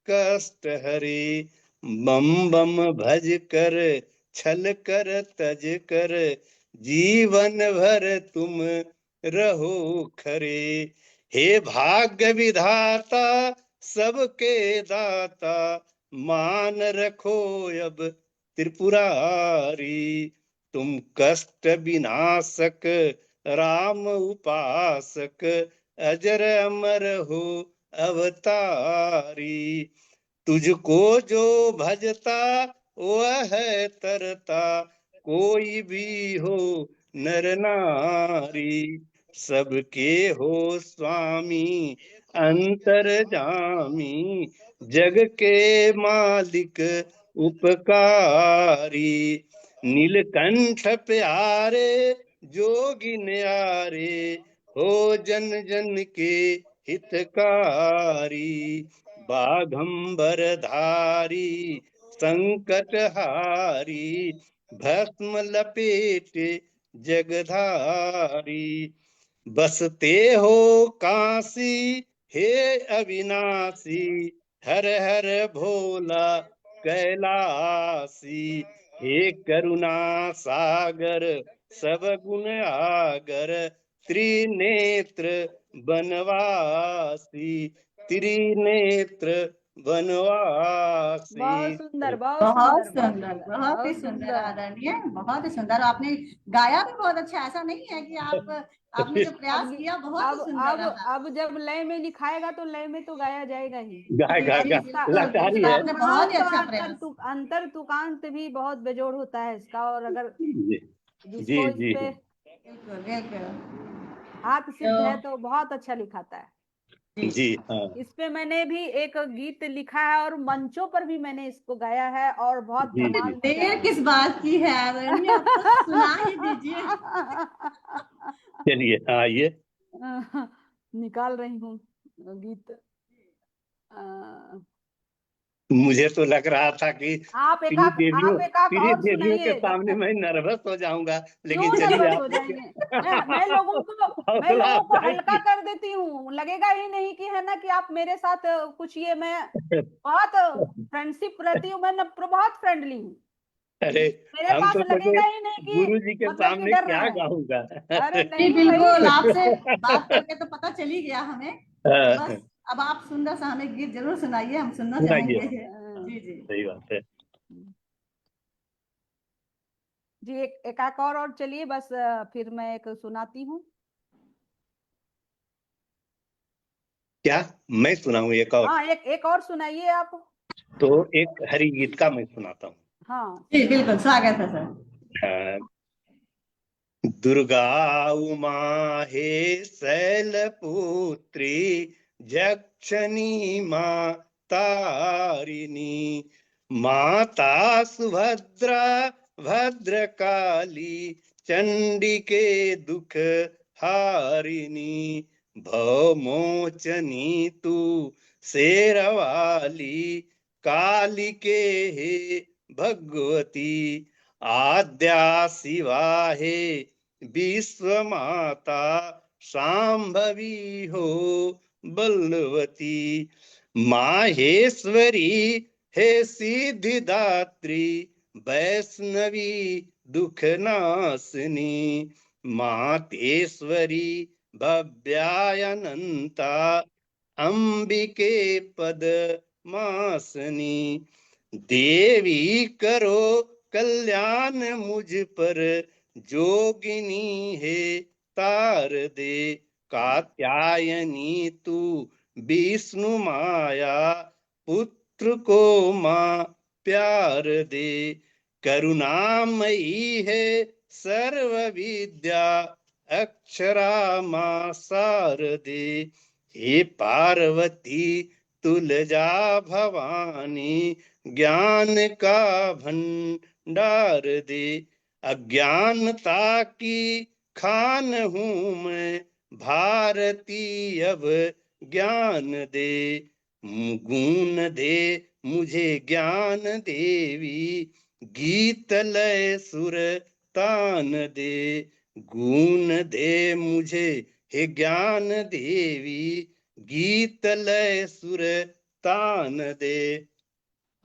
[SPEAKER 1] कष्ट हरे। बम बम भज कर छल कर तज कर, जीवन भर तुम रहो खरे। हे भाग्य विधाता सबके दाता, मान रखो अब त्रिपुरारी। तुम कष्ट विनाशक राम उपासक, अजर अमर हो अवतारी। तुझको जो भजता वह है तरता, कोई भी हो नर नारी। सबके हो स्वामी अंतर्जामी, जग के मालिक उपकारी। नीलकंठ प्यारे जोगी न्यारे, हो जन जन के हितकारी। बाघंबर धारी संकट हारी, भस्म लपेट जगधारी। बसते हो काशी हे अविनाशी, हर हर भोला कैलासी। हे करुणा सागर सब गुण आगर, त्रिनेत्र बनवासी। त्रिनेत्र बनवासी।
[SPEAKER 2] बहुत सुंदर, बहुत
[SPEAKER 4] बहुत
[SPEAKER 2] सुंदर, बहुत
[SPEAKER 4] सुंदर,
[SPEAKER 2] सुंदर,
[SPEAKER 4] बहुत ही
[SPEAKER 2] बहुत
[SPEAKER 4] सुंदर
[SPEAKER 2] सुंदर।
[SPEAKER 4] आदरणीय, बहुत ही सुंदर। आपने गाया भी बहुत अच्छा, ऐसा नहीं है कि आपने जो
[SPEAKER 2] अब
[SPEAKER 4] प्रयास
[SPEAKER 2] गे-
[SPEAKER 4] किया बहुत ही सुंदर रहा।
[SPEAKER 2] अब जब लय में लिखाएगा तो लय में तो गाया जाएगा ही।
[SPEAKER 1] गा
[SPEAKER 4] जी
[SPEAKER 1] गा
[SPEAKER 4] जी,
[SPEAKER 1] गा
[SPEAKER 2] इसका
[SPEAKER 4] बिल्कुल
[SPEAKER 1] लाचारी
[SPEAKER 4] बिल्कुल,
[SPEAKER 1] है।
[SPEAKER 4] आपने बहुत ही
[SPEAKER 2] तुकांत और
[SPEAKER 4] अच्छा प्रयास।
[SPEAKER 2] अंतर तुकांत भी बहुत बेजोड़ होता है इसका, और अगर
[SPEAKER 1] जी जी
[SPEAKER 2] जिसको इस
[SPEAKER 1] जी
[SPEAKER 2] पे
[SPEAKER 4] बिल्कुल बिल्कुल।
[SPEAKER 2] हाथ
[SPEAKER 4] तो
[SPEAKER 2] सिद्ध है तो बहुत अच्छा लिखाता है।
[SPEAKER 4] जी,
[SPEAKER 1] जी हाँ
[SPEAKER 2] इस पे मैंने भी एक गीत लिखा है और मंचों पर भी मैंने इसको गाया है और बहुत
[SPEAKER 1] जी
[SPEAKER 2] धमाल
[SPEAKER 1] जी
[SPEAKER 2] मचा
[SPEAKER 4] देर
[SPEAKER 2] है।
[SPEAKER 4] किस बात की है आदरणीय, आप तो सुना ही दीजिए।
[SPEAKER 1] चलिए आइए।
[SPEAKER 2] निकाल रही हूँ गीत। अ,
[SPEAKER 1] मुझे तो लग रहा था कि
[SPEAKER 2] आप एकाक
[SPEAKER 1] पीरी
[SPEAKER 2] और
[SPEAKER 1] देवियों के
[SPEAKER 2] सुनाइए जब
[SPEAKER 1] सामने
[SPEAKER 2] तक।
[SPEAKER 1] मैं नर्वस हो जाऊंगा, लेकिन
[SPEAKER 2] क्यों
[SPEAKER 1] चलिए
[SPEAKER 2] नर्वस हो
[SPEAKER 1] आपने
[SPEAKER 2] जाएंगे? मैं
[SPEAKER 1] हौसला
[SPEAKER 2] लोगों को
[SPEAKER 1] अफजाई
[SPEAKER 2] हल्का
[SPEAKER 1] की।
[SPEAKER 2] कर देती हूँ, लगेगा ही नहीं कि है ना कि आप मेरे साथ कुछ ये मैं बहुत फ्रेंडशिप रहती हूँ, मैं बहुत फ्रेंडली हूँ।
[SPEAKER 1] अरे
[SPEAKER 2] मेरे
[SPEAKER 1] हम
[SPEAKER 2] पास
[SPEAKER 1] तो सोचे
[SPEAKER 2] लगेगा ही नहीं कि
[SPEAKER 1] गुरु जी के
[SPEAKER 2] मतलब कि
[SPEAKER 1] सामने
[SPEAKER 2] डर
[SPEAKER 1] क्या
[SPEAKER 2] रहे हैं।
[SPEAKER 1] गाऊंगा।
[SPEAKER 2] अरे
[SPEAKER 4] जी
[SPEAKER 2] नहीं
[SPEAKER 4] बिल्कुल,
[SPEAKER 2] भाई।
[SPEAKER 4] आपसे बात करके तो पता चल ही गया हमें। तो बस अब आप सुंदर सा हमें गीत जरूर सुनाइए, हम सुनना
[SPEAKER 1] सुनाइए।
[SPEAKER 4] चाहेंगे।
[SPEAKER 2] अ,
[SPEAKER 4] जी जी।
[SPEAKER 1] सही बात है।
[SPEAKER 2] जी एक आक और चलिए बस, फिर मैं एक सुनाती हूँ।
[SPEAKER 1] क्या मैं सुनाऊं एक और?
[SPEAKER 2] हाँ, एक और सुनाइए आप।
[SPEAKER 1] तो एक हरि गीत का मैं सुनाता हूँ।
[SPEAKER 2] हाँ
[SPEAKER 4] जी
[SPEAKER 2] सुनाइए।
[SPEAKER 4] बिल्कुल, स्वागत है सर।
[SPEAKER 1] हाँ, दुर्गा उमा हे शैलपुत्री, जक्षणी माँ तारिणी, माता सुभद्रा भद्रकाली, चंडिके दुख हारिणी, भवमोचनी तू शेरवाली, कालिके हे भगवती, आद्या शिवा हे विश्व माता, शांभवी हो बलवती, माहेश्वरी हे सिद्धिदात्री, वैष्णवी दुख नाशनी, मातेश्वरी भव्यायनंता, अंबिके पद मासनी, देवी करो कल्याण मुझ पर, जोगिनी है तार दे, कात्यायनी तू विष्णु माया, पुत्र को माँ प्यार दे, करुणामयी है सर्व विद्या, अक्षरा माँ शारदे, हे पार्वती तुलजा भवानी, ज्ञान का भंडार दे, अज्ञानता की खान हूँ मैं, भारती अब ज्ञान दे, गुण दे मुझे ज्ञान देवी, गीत लय सुर तान दे, गुण दे मुझे हे ज्ञान देवी, गीत लय सुर तान दे।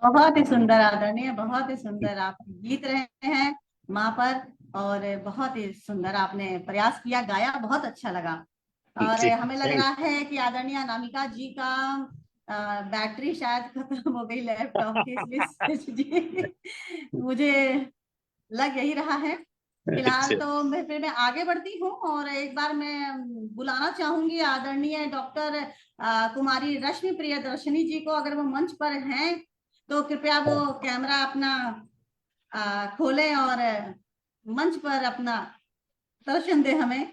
[SPEAKER 4] बहुत ही सुंदर आदरणीय, बहुत ही सुंदर आप गीत रहे हैं माँ पर, और बहुत ही सुंदर आपने प्रयास किया, गाया, बहुत अच्छा लगा। और हमें लग रहा है कि आदरणीय अनामिका जी का बैटरी शायद खत्म हो गई लैपटॉप की, इसलिए मुझे लग यही रहा है। फिलहाल तो फिर मैं आगे बढ़ती हूँ और एक बार मैं बुलाना चाहूंगी आदरणीय डॉक्टर कुमारी रश्मि प्रियदर्शनी जी को, अगर वो मंच पर हैं तो कृपया वो कैमरा अपना खोलें और मंच पर अपना दर्शन दे हमें,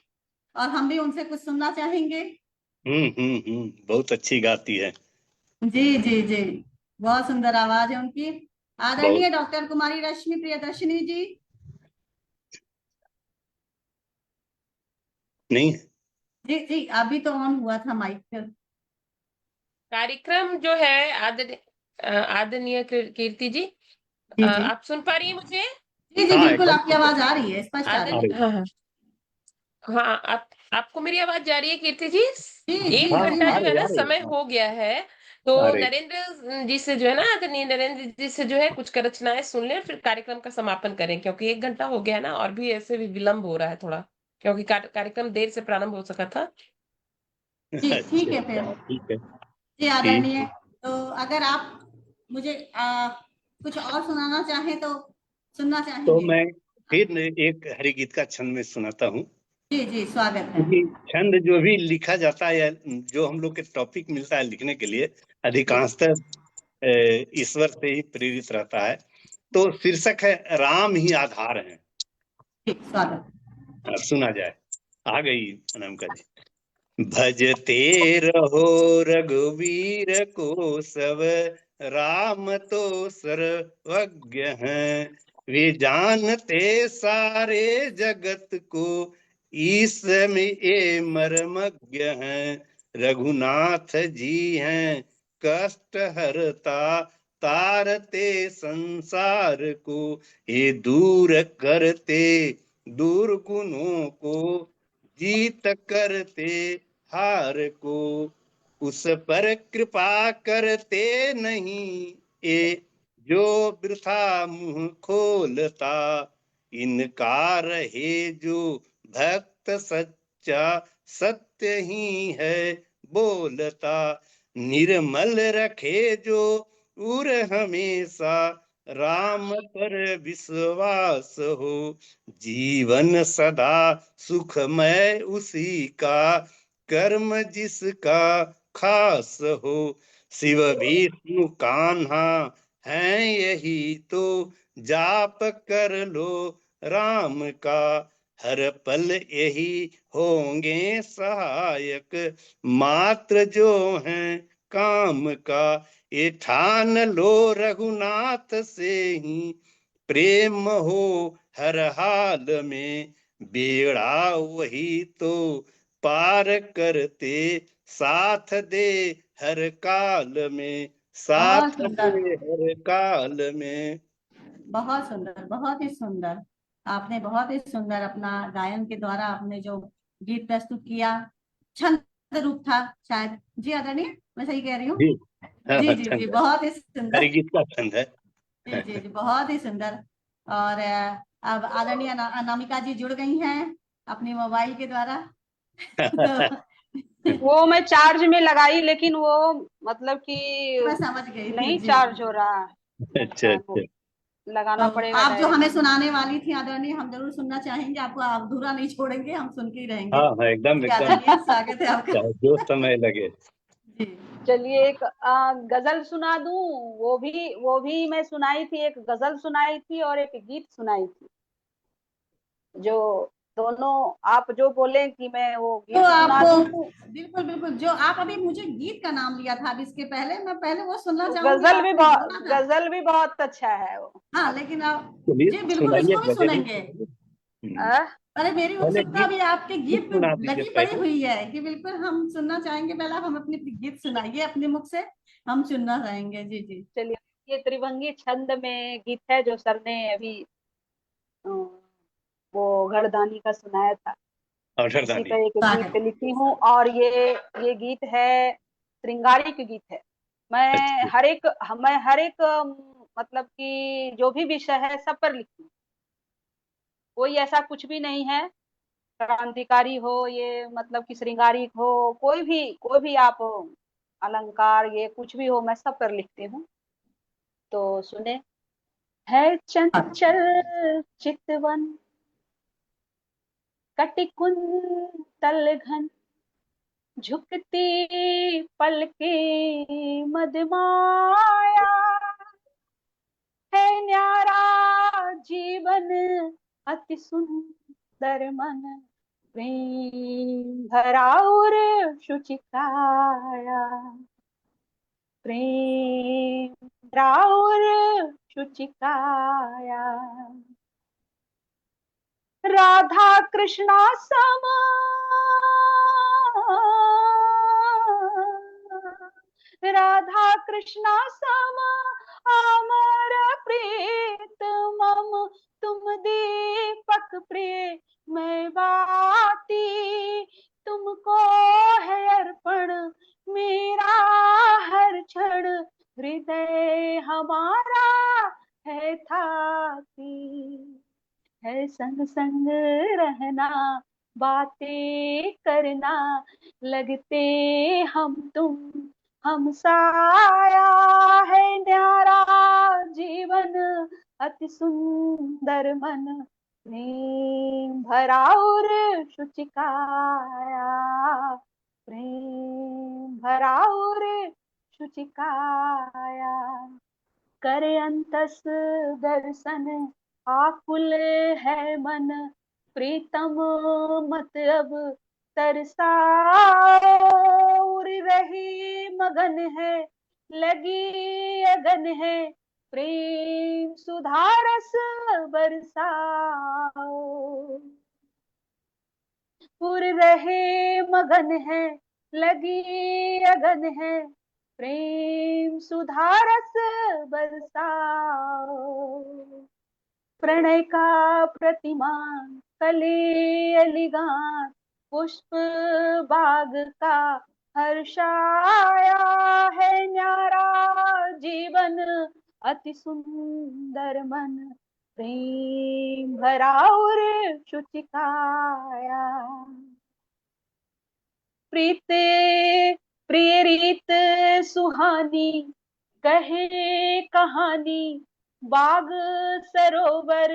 [SPEAKER 4] और हम भी उनसे कुछ सुनना चाहेंगे।
[SPEAKER 1] बहुत अच्छी गाती है।
[SPEAKER 4] जी जी जी, बहुत सुंदर आवाज है उनकी। आदरणीय डॉक्टर कुमारी रश्मि प्रियदर्शनी जी।
[SPEAKER 1] नहीं,
[SPEAKER 4] जी जी, अभी तो ऑन हुआ था माइक।
[SPEAKER 3] कार्यक्रम जो है आदरणीय कीर्ति जी,
[SPEAKER 4] जी जी
[SPEAKER 3] आप सुन पा रही हैं मुझे?
[SPEAKER 4] जी जी, बिल्कुल आपकी आवाज आ रही है, स्पष्ट आ रही है।
[SPEAKER 3] हाँ हाँ हाँ, आपको मेरी आवाज जा रही है कीर्ति जी?
[SPEAKER 4] जी जी
[SPEAKER 3] 1
[SPEAKER 4] जी,
[SPEAKER 3] घंटा जो है ना
[SPEAKER 1] अरे,
[SPEAKER 3] समय हो गया है, तो
[SPEAKER 1] अरे
[SPEAKER 3] नरेंद्र जी से जो है ना, आदरणीय नरेंद्र जी से जो है कुछ रचनाएं सुन लें, फिर कार्यक्रम का समापन करें, क्योंकि 1 घंटा हो गया है ना, और भी ऐसे भी विलंब हो रहा है थोड़ा, क्योंकि कार्यक्रम देर से प्रारंभ हो सका था।
[SPEAKER 4] जी, ठीक है फिर।
[SPEAKER 1] ठीक है,
[SPEAKER 4] जी
[SPEAKER 1] ठीक
[SPEAKER 4] आदरणीय,
[SPEAKER 1] है।
[SPEAKER 4] तो अगर आप मुझे कुछ और सुनाना चाहें तो सुनना
[SPEAKER 1] तो
[SPEAKER 4] चाहेंगे।
[SPEAKER 1] मैं फिर एक हरिगीत का छंद में सुनाता हूँ।
[SPEAKER 4] जी जी, स्वागत है।
[SPEAKER 1] क्योंकि छंद जो भी लिखा जाता है या जो हम लोग के टॉपिक मिलता है लिखने के लिए, अधिकांशतः ईश्वर से ही प्रेरित रहता है। तो शीर्षक है राम ही आधार है।
[SPEAKER 4] जी, स्वागत।
[SPEAKER 1] सुना जाए। आ गई अनामिका जी। भजते रहो रघुवीर को सब, राम तो सर्वज्ञ हैं, वे जानते सारे जगत को, ईश में ये मर्मज्ञ हैं। रघुनाथ जी हैं कष्ट हरता, तारते संसार को, ये दूर करते दुर्गुणों को, जीत करते हार को, उस पर कृपा करते नहीं ये, जो वृथा मुंह खोलता, इनकार है जो भक्त सच्चा, सत्य ही है बोलता, निर्मल रखे जो उर हमेशा, राम पर विश्वास हो, जीवन सदा सुखमय उसी का, कर्म जिसका खास हो, शिव विष्णु कान्हा है यही तो, जाप कर लो राम का, हर पल यही होंगे सहायक, मात्र जो हैं काम का। ये ठान लो रघुनाथ से ही, प्रेम हो हर हाल में, बेड़ा वही तो पार करते, साथ दे हर काल में,
[SPEAKER 4] बहुत
[SPEAKER 1] साथ दे
[SPEAKER 4] सुंदर,
[SPEAKER 1] हर काल में।
[SPEAKER 4] बहुत सुंदर, बहुत ही सुंदर। आपने बहुत ही सुंदर अपना गायन के द्वारा आपने जो गीत प्रस्तुत किया, छंद रूप था शायद। जी आदरणीय, मैं सही कह रही हूँ?
[SPEAKER 1] जी हाँ
[SPEAKER 4] जी
[SPEAKER 1] हाँ,
[SPEAKER 4] जी जी,
[SPEAKER 1] छंद है,
[SPEAKER 4] बहुत ही सुंदर।
[SPEAKER 1] हरिगीत का छंद है।
[SPEAKER 4] जी जी जी, बहुत ही सुंदर। और अब आदरणीय अनामिका जी जुड़ गई हैं अपने मोबाइल के द्वारा। तो
[SPEAKER 2] वो मैं चार्ज में लगाई, लेकिन वो मतलब कि
[SPEAKER 4] मैं समझ गई थी।
[SPEAKER 2] नहीं
[SPEAKER 4] जी
[SPEAKER 2] चार्ज
[SPEAKER 4] जी।
[SPEAKER 2] हो रहा है, लगता
[SPEAKER 1] अच्छा
[SPEAKER 2] है वो
[SPEAKER 1] अच्छा।
[SPEAKER 2] लगाना
[SPEAKER 4] तो
[SPEAKER 2] पड़ेगा
[SPEAKER 4] आप जो
[SPEAKER 2] डायरेक्ट।
[SPEAKER 4] हमें सुनाने वाली थी आदरणीय, हम जरूर सुनना चाहेंगे आपको, आप अधूरा नहीं छोड़ेंगे, हम सुन के ही रहेंगे।
[SPEAKER 1] हाँ हाँ, एकदम
[SPEAKER 4] जी
[SPEAKER 1] एकदम,
[SPEAKER 4] आदरणीय, स्वागत है आपका।
[SPEAKER 1] चाहे जो समय लगे।
[SPEAKER 4] जी
[SPEAKER 2] चलिए एक गजल सुना दूं। वो भी मैं सुनाई थी, एक गजल सुनाई थी और एक गीत सुनाई थी, जो दोनों आप जो बोले कि मैं वो
[SPEAKER 4] तो
[SPEAKER 2] गीत
[SPEAKER 4] आप,
[SPEAKER 2] सुना दूं।
[SPEAKER 4] बिल्कुल बिल्कुल, जो आप अभी मुझे गीत का नाम लिया था, अब इसके पहले मैं पहले वो सुनना
[SPEAKER 2] तो
[SPEAKER 4] चाहूंगी जो आपने बोला था।
[SPEAKER 2] गजल भी बहुत अच्छा है वो।
[SPEAKER 4] हाँ,
[SPEAKER 2] अब
[SPEAKER 4] लेकिन आप,
[SPEAKER 1] चलिए
[SPEAKER 4] जी बिल्कुल,
[SPEAKER 1] सुनाइए,
[SPEAKER 4] उसको भी
[SPEAKER 1] गजल ही
[SPEAKER 4] सुनेंगे।
[SPEAKER 1] सुनाइए।
[SPEAKER 2] अ,
[SPEAKER 4] अरे मेरी
[SPEAKER 1] पहले
[SPEAKER 4] उत्सुकता
[SPEAKER 1] गीत,
[SPEAKER 4] भी आपके
[SPEAKER 1] गीत
[SPEAKER 4] गीत पे
[SPEAKER 1] सुना दीजिए
[SPEAKER 4] लगी पड़ी
[SPEAKER 1] पहले।
[SPEAKER 4] हुई है कि बिल्कुल हम सुनना चाहेंगे। पहले आप हम अपनी गीत सुनाइए अपने मुख से, हम सुनना चाहेंगे। जी जी।
[SPEAKER 2] चलिए ये त्रिभंगी छंद में गीत है जो सर ने अभी वो घरदानी का सुनाया था, उसी
[SPEAKER 1] अवसरदानी।
[SPEAKER 2] का एक गीत
[SPEAKER 4] स्वागत।
[SPEAKER 2] लिखी हूँ। और ये गीत है, श्रृंगारिक गीत है।
[SPEAKER 1] अच्छा
[SPEAKER 2] मैं हर एक मतलब कि जो भी विषय है सब पर लिखती हूँ। कोई ऐसा कुछ भी नहीं है क्रांतिकारी हो, ये मतलब कि श्रृंगारिक हो, कोई भी आप अलंकार, ये कुछ भी हो, मैं सब पर लिखती हूँ। तो सुने। है चंचल चितवन, कटिकुंतल घन, झुकती पलके मदमाया, है न्यारा जीवन अति सुंदर मन, प्रेम भरा और शुचिकाया, प्रेम भरा और शुचिकाया, राधा कृष्णा समा, राधा कृष्णा समा, अमर प्रीत मम, तुम दीपक प्रिय मैं बाती, तुमको है अर्पण मेरा हर क्षण, हृदय हमारा है थाती, है संग संग रहना, बातें करना, लगते हम तुम हम साया, है न्यारा जीवन अति सुंदर मन, प्रेम भरा और शुचिकाया, प्रेम भरा और शुचिकाया, करे अंतस दर्शन आकुल है मन, प्रीतम मत अब तरसाओ, उड़ रही मगन है लगी अगन है, प्रेम सुधारस बरसाओ, उड़ रहे मगन है लगी अगन है, प्रेम सुधारस बरसाओ, प्रणय का प्रतिमान कले अलिगान, पुष्प बाग का हर्षाया, है न्यारा जीवन अति सुंदर मन, प्रेम भरा और शुचिकाया, प्रीत प्रिय रीत सुहानी, कहे कहानी, बाग सरोवर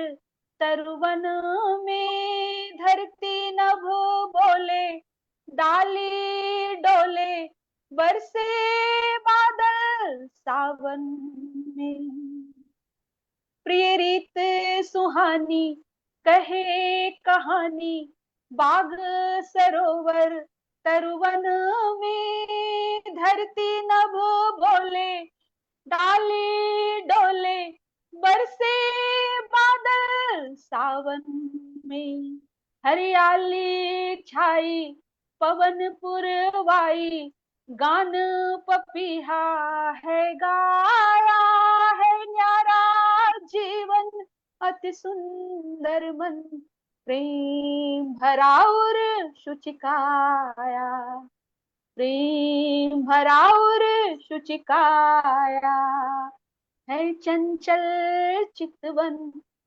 [SPEAKER 2] तरुवन में, धरती नभ बोले डाली डोले, बरसे बादल सावन में, प्रिय रीत सुहानी, कहे कहानी बाग सरोवर तरुवन में, धरती नभ बोले डाली डोले, बरसे बादल सावन में, हरियाली छाई पवन पुरवाई, गान पपीहा है गाया है न्यारा जीवन, अति सुंदर मन प्रेम भरा और शुचिकाया, प्रेम भरा और शुचिकाया, है चंचल चितवन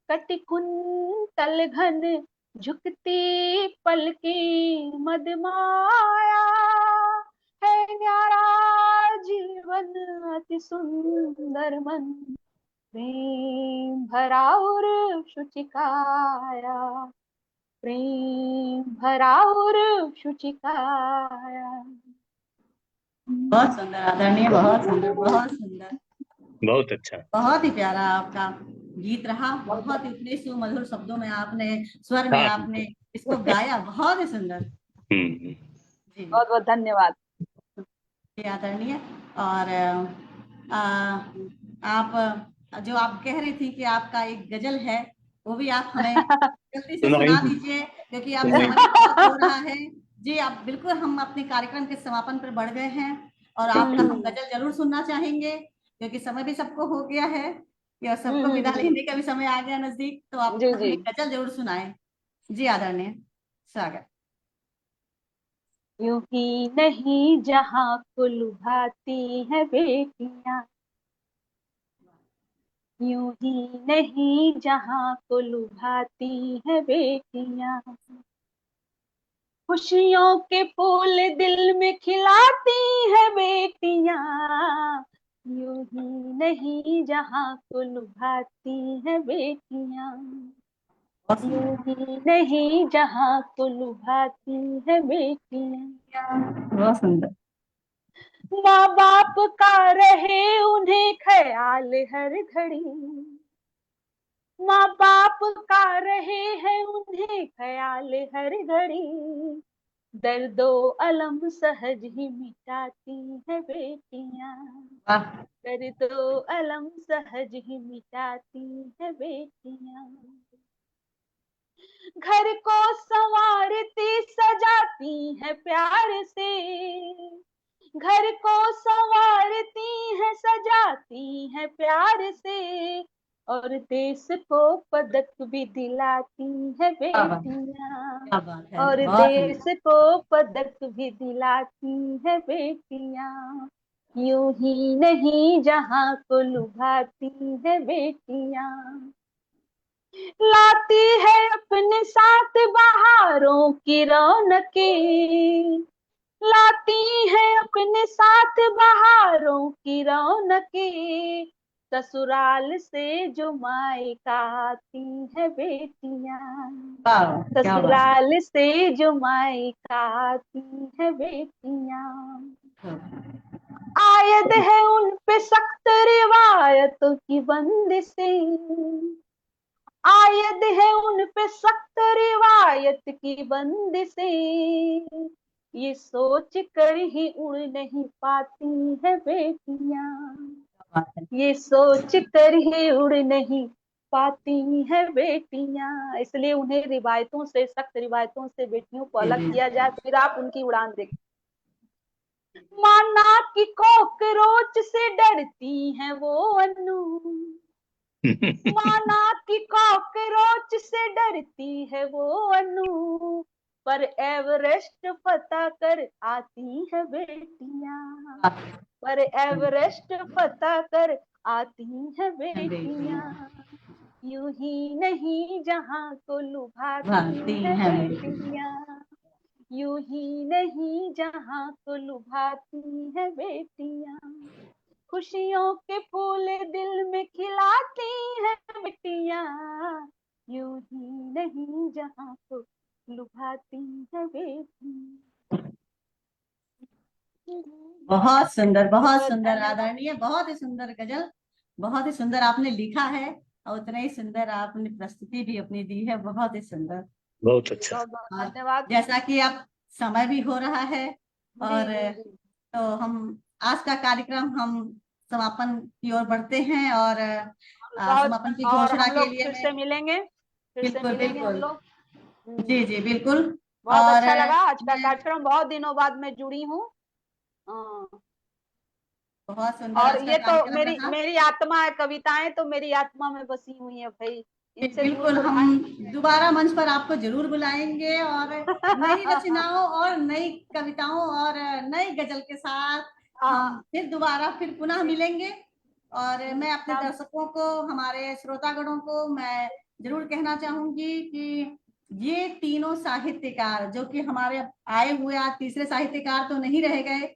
[SPEAKER 2] कटिकुंतल घन, झुकती पलकी मदमाया, है न्यारा जीवन अति सुंदर मन प्रेम भरा और शुचिकाया, प्रेम भरा और शुचिकाया।
[SPEAKER 4] बहुत सुंदर आदरणीय, बहुत सुंदर, बहुत सुंदर,
[SPEAKER 1] बहुत अच्छा,
[SPEAKER 4] बहुत ही प्यारा आपका गीत रहा। बहुत इतने सुमधुर शब्दों में आपने, स्वर में
[SPEAKER 1] हाँ।
[SPEAKER 4] आपने इसको गाया, बहुत ही सुंदर। जी
[SPEAKER 2] बहुत बहुत धन्यवाद
[SPEAKER 4] आदरणीय। और आप जो आप कह रही थी कि आपका एक गजल है, वो भी आप हमें जल्दी से सुना दीजिए, क्योंकि आप समय बहुत हो रहा है। जी आप बिल्कुल, हम अपने कार्यक्रम के समापन पर बढ़ गए हैं और आपका हम गजल जरूर सुनना चाहेंगे, क्योंकि समय भी सबको हो गया है या सबको विदा लेने का भी समय आ गया नजदीक, तो आप
[SPEAKER 2] जी
[SPEAKER 4] हमें
[SPEAKER 2] जी
[SPEAKER 4] गजल जरूर सुनाएं। जी आदरणीय, स्वागत।
[SPEAKER 2] यूं ही नहीं जहाँ को लुभाती है बेटियां, यूं ही नहीं जहाँ को लुभाती है बेटियां, खुशियों के फूल दिल में खिलाती है बेटियां, यूं ही नहीं जहाँ को लुभाती है बेटियां, यूं ही नहीं जहाँ को लुभाती है बेटियां।
[SPEAKER 4] बहुत सुंदर।
[SPEAKER 2] माँ बाप का रहे उन्हें ख्याल हर घड़ी, माँ बाप का रहे है उन्हें ख्याल हर घड़ी, दर्दो अलम सहज ही मिटाती है बेटियां, दर्दो अलम सहज ही मिटाती है बेटियां, घर को संवारती सजाती है प्यार से, घर को संवारती है सजाती है प्यार से, और देश को पदक भी दिलाती है बेटियां, और देश को पदक भी दिलाती है बेटियां, यूं ही नहीं जहाँ को लुभाती है बेटियां, लाती है अपने साथ बहारों की रौनकें, लाती है अपने साथ बहारों की रौनकें, ससुराल से जो मायका आती है बेटियां, ससुराल से जो मायका आती है बेटियां, आयत है उन पे सख्त रिवायतों की बंदिशें, आयत है उन पे सख्त रिवायत की बंदिशें, ये सोच कर ही उड़ नहीं पाती है बेटियां, ये सोच कर ही उड़ नहीं पाती है बेटियां, इसलिए उन्हें रिवायतों से, सख्त रिवायतों से बेटियों को अलग किया जाए, फिर आप उनकी उड़ान देखें। माना कि कॉकरोच से डरती हैं वो अनु, माना कि कॉकरोच से डरती है वो अनु, पर एवरेस्ट फतह कर आती है बेटियां, पर एवरेस्ट फतह कर आती है बेटियां, यूं ही नहीं जहाँ को लुभाती है बेटियां, यूं ही नहीं जहाँ को लुभाती है बेटियां, खुशियों के फूल दिल में खिलाती है बेटियां, यूं ही नहीं जहाँ को लुभाती है बेटियां।
[SPEAKER 4] बहुत सुंदर आदरणीय, बहुत ही सुंदर गजल, बहुत ही सुंदर आपने लिखा है। और उतना ही सुंदर आपने प्रस्तुति भी अपनी दी है, बहुत ही सुंदर।
[SPEAKER 1] बहुत अच्छा।
[SPEAKER 2] बहुत बहुत
[SPEAKER 4] और
[SPEAKER 2] धन्यवाद।
[SPEAKER 4] जैसा कि अब समय भी हो रहा है
[SPEAKER 2] जी
[SPEAKER 4] और
[SPEAKER 2] जी जी।
[SPEAKER 4] तो हम आज का कार्यक्रम हम समापन की ओर बढ़ते हैं और
[SPEAKER 2] बहुत
[SPEAKER 4] समापन की
[SPEAKER 2] और
[SPEAKER 4] घोषणा
[SPEAKER 2] हम
[SPEAKER 4] के
[SPEAKER 2] लोग
[SPEAKER 4] लिए
[SPEAKER 2] फिर
[SPEAKER 4] मैं
[SPEAKER 2] से मिलेंगे, फिर से
[SPEAKER 4] बिल्कुल
[SPEAKER 2] मिलेंगे हम
[SPEAKER 4] बिल्कुल
[SPEAKER 2] लोग।
[SPEAKER 4] जी जी बिल्कुल।
[SPEAKER 2] बहुत
[SPEAKER 4] और
[SPEAKER 2] अच्छा लगा आज का
[SPEAKER 4] मैं
[SPEAKER 2] कार्यक्रम, बहुत दिनों बाद मैं जुड़ी हूँ। हाँ,
[SPEAKER 4] बहुत सुंदर
[SPEAKER 2] और
[SPEAKER 4] आज का
[SPEAKER 2] ये तो
[SPEAKER 4] कार्यक्रम
[SPEAKER 2] मेरी
[SPEAKER 4] रहा।
[SPEAKER 2] मेरी आत्मा है, कविताएं तो मेरी आत्मा में बसी हुई है भाई, इनसे दूर
[SPEAKER 4] बिल्कुल,
[SPEAKER 2] तो
[SPEAKER 4] हम
[SPEAKER 2] भाई।
[SPEAKER 4] दोबारा मंच पर आपको जरूर बुलाएंगे और नई रचनाओं और नई कविताओं और नई गजल के साथ हम फिर दोबारा फिर पुनः मिलेंगे। और मैं अपने दर्शकों को, हमारे श्रोतागणों को मैं जरूर कहना चाहूंगी कि ये तीनों साहित्यकार जो कि हमारे आए हुए आज तीसरे साहित्यकार तो नहीं रह गए,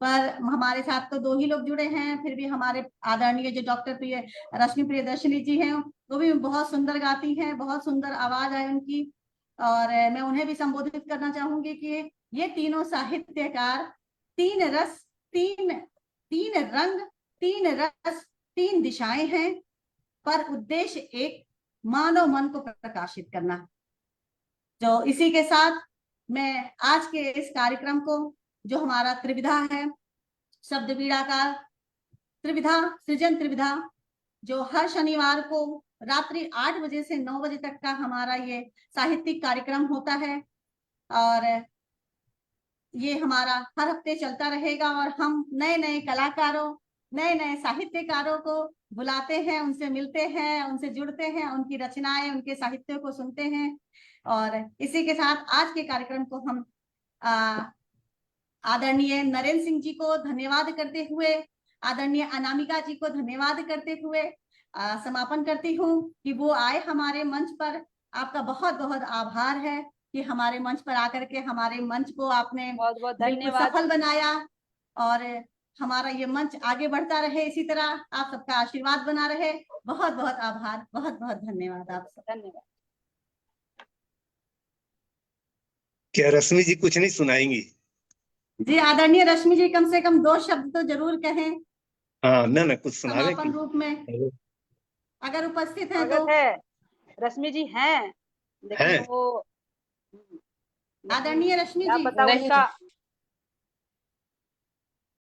[SPEAKER 4] पर हमारे साथ तो 2 ही लोग जुड़े हैं, फिर भी हमारे आदरणीय जो डॉक्टर रश्मि प्रियदर्शनी जी हैं, वो भी बहुत सुंदर गाती हैं, बहुत सुंदर आवाज है उनकी। और मैं उन्हें भी संबोधित करना चाहूंगी कि ये तीनों साहित्यकार 3 रस, 3 रंग, 3 रस, 3 दिशाएं हैं, पर उद्देश्य एक, मानव मन को प्रकाशित करना। जो इसी के साथ मैं आज के इस कार्यक्रम को, जो हमारा त्रिविधा है, शब्द बीड़ा का त्रिविधा, सृजन त्रिविधा, जो हर शनिवार को रात्रि 8 बजे से 9 बजे तक का हमारा ये साहित्यिक कार्यक्रम होता है और ये हमारा हर हफ्ते चलता रहेगा और हम नए नए कलाकारों, नए नए साहित्यकारों को बुलाते हैं, उनसे मिलते हैं, उनसे जुड़ते हैं, उनकी रचनाएं, उनके साहित्य को सुनते हैं। और इसी के साथ आज के कार्यक्रम को हम आदरणीय नरेंद्र सिंह जी को धन्यवाद करते हुए, आदरणीय अनामिका जी को धन्यवाद करते हुए समापन करती हूँ कि वो आए हमारे मंच पर। आपका बहुत बहुत आभार है कि हमारे मंच पर आकर के हमारे मंच को आपने
[SPEAKER 2] बहुत बहुत
[SPEAKER 4] बिल्कुल
[SPEAKER 2] धन्यवाद।
[SPEAKER 4] सफल बनाया और हमारा ये मंच आगे बढ़ता रहे, इसी तरह आप सबका आशीर्वाद बना रहे। बहुत बहुत आभार, बहुत बहुत धन्यवाद आप सब।
[SPEAKER 2] धन्यवाद।
[SPEAKER 1] क्या रश्मि जी कुछ नहीं सुनाएंगी?
[SPEAKER 4] जी आदरणीय रश्मि जी कम से कम 2 शब्द तो जरूर कहें
[SPEAKER 1] हाँ, ना कुछ सुनावे
[SPEAKER 4] समापन
[SPEAKER 1] की।
[SPEAKER 4] रूप में, अगर उपस्थित हैं तो।
[SPEAKER 2] स्वागत है, रश्मि जी हैं लेकिन
[SPEAKER 1] हैं?
[SPEAKER 2] वो, लेकिन
[SPEAKER 4] आदरणीय रश्मि
[SPEAKER 2] क्या
[SPEAKER 4] जी
[SPEAKER 2] पता
[SPEAKER 3] नहीं
[SPEAKER 2] उनका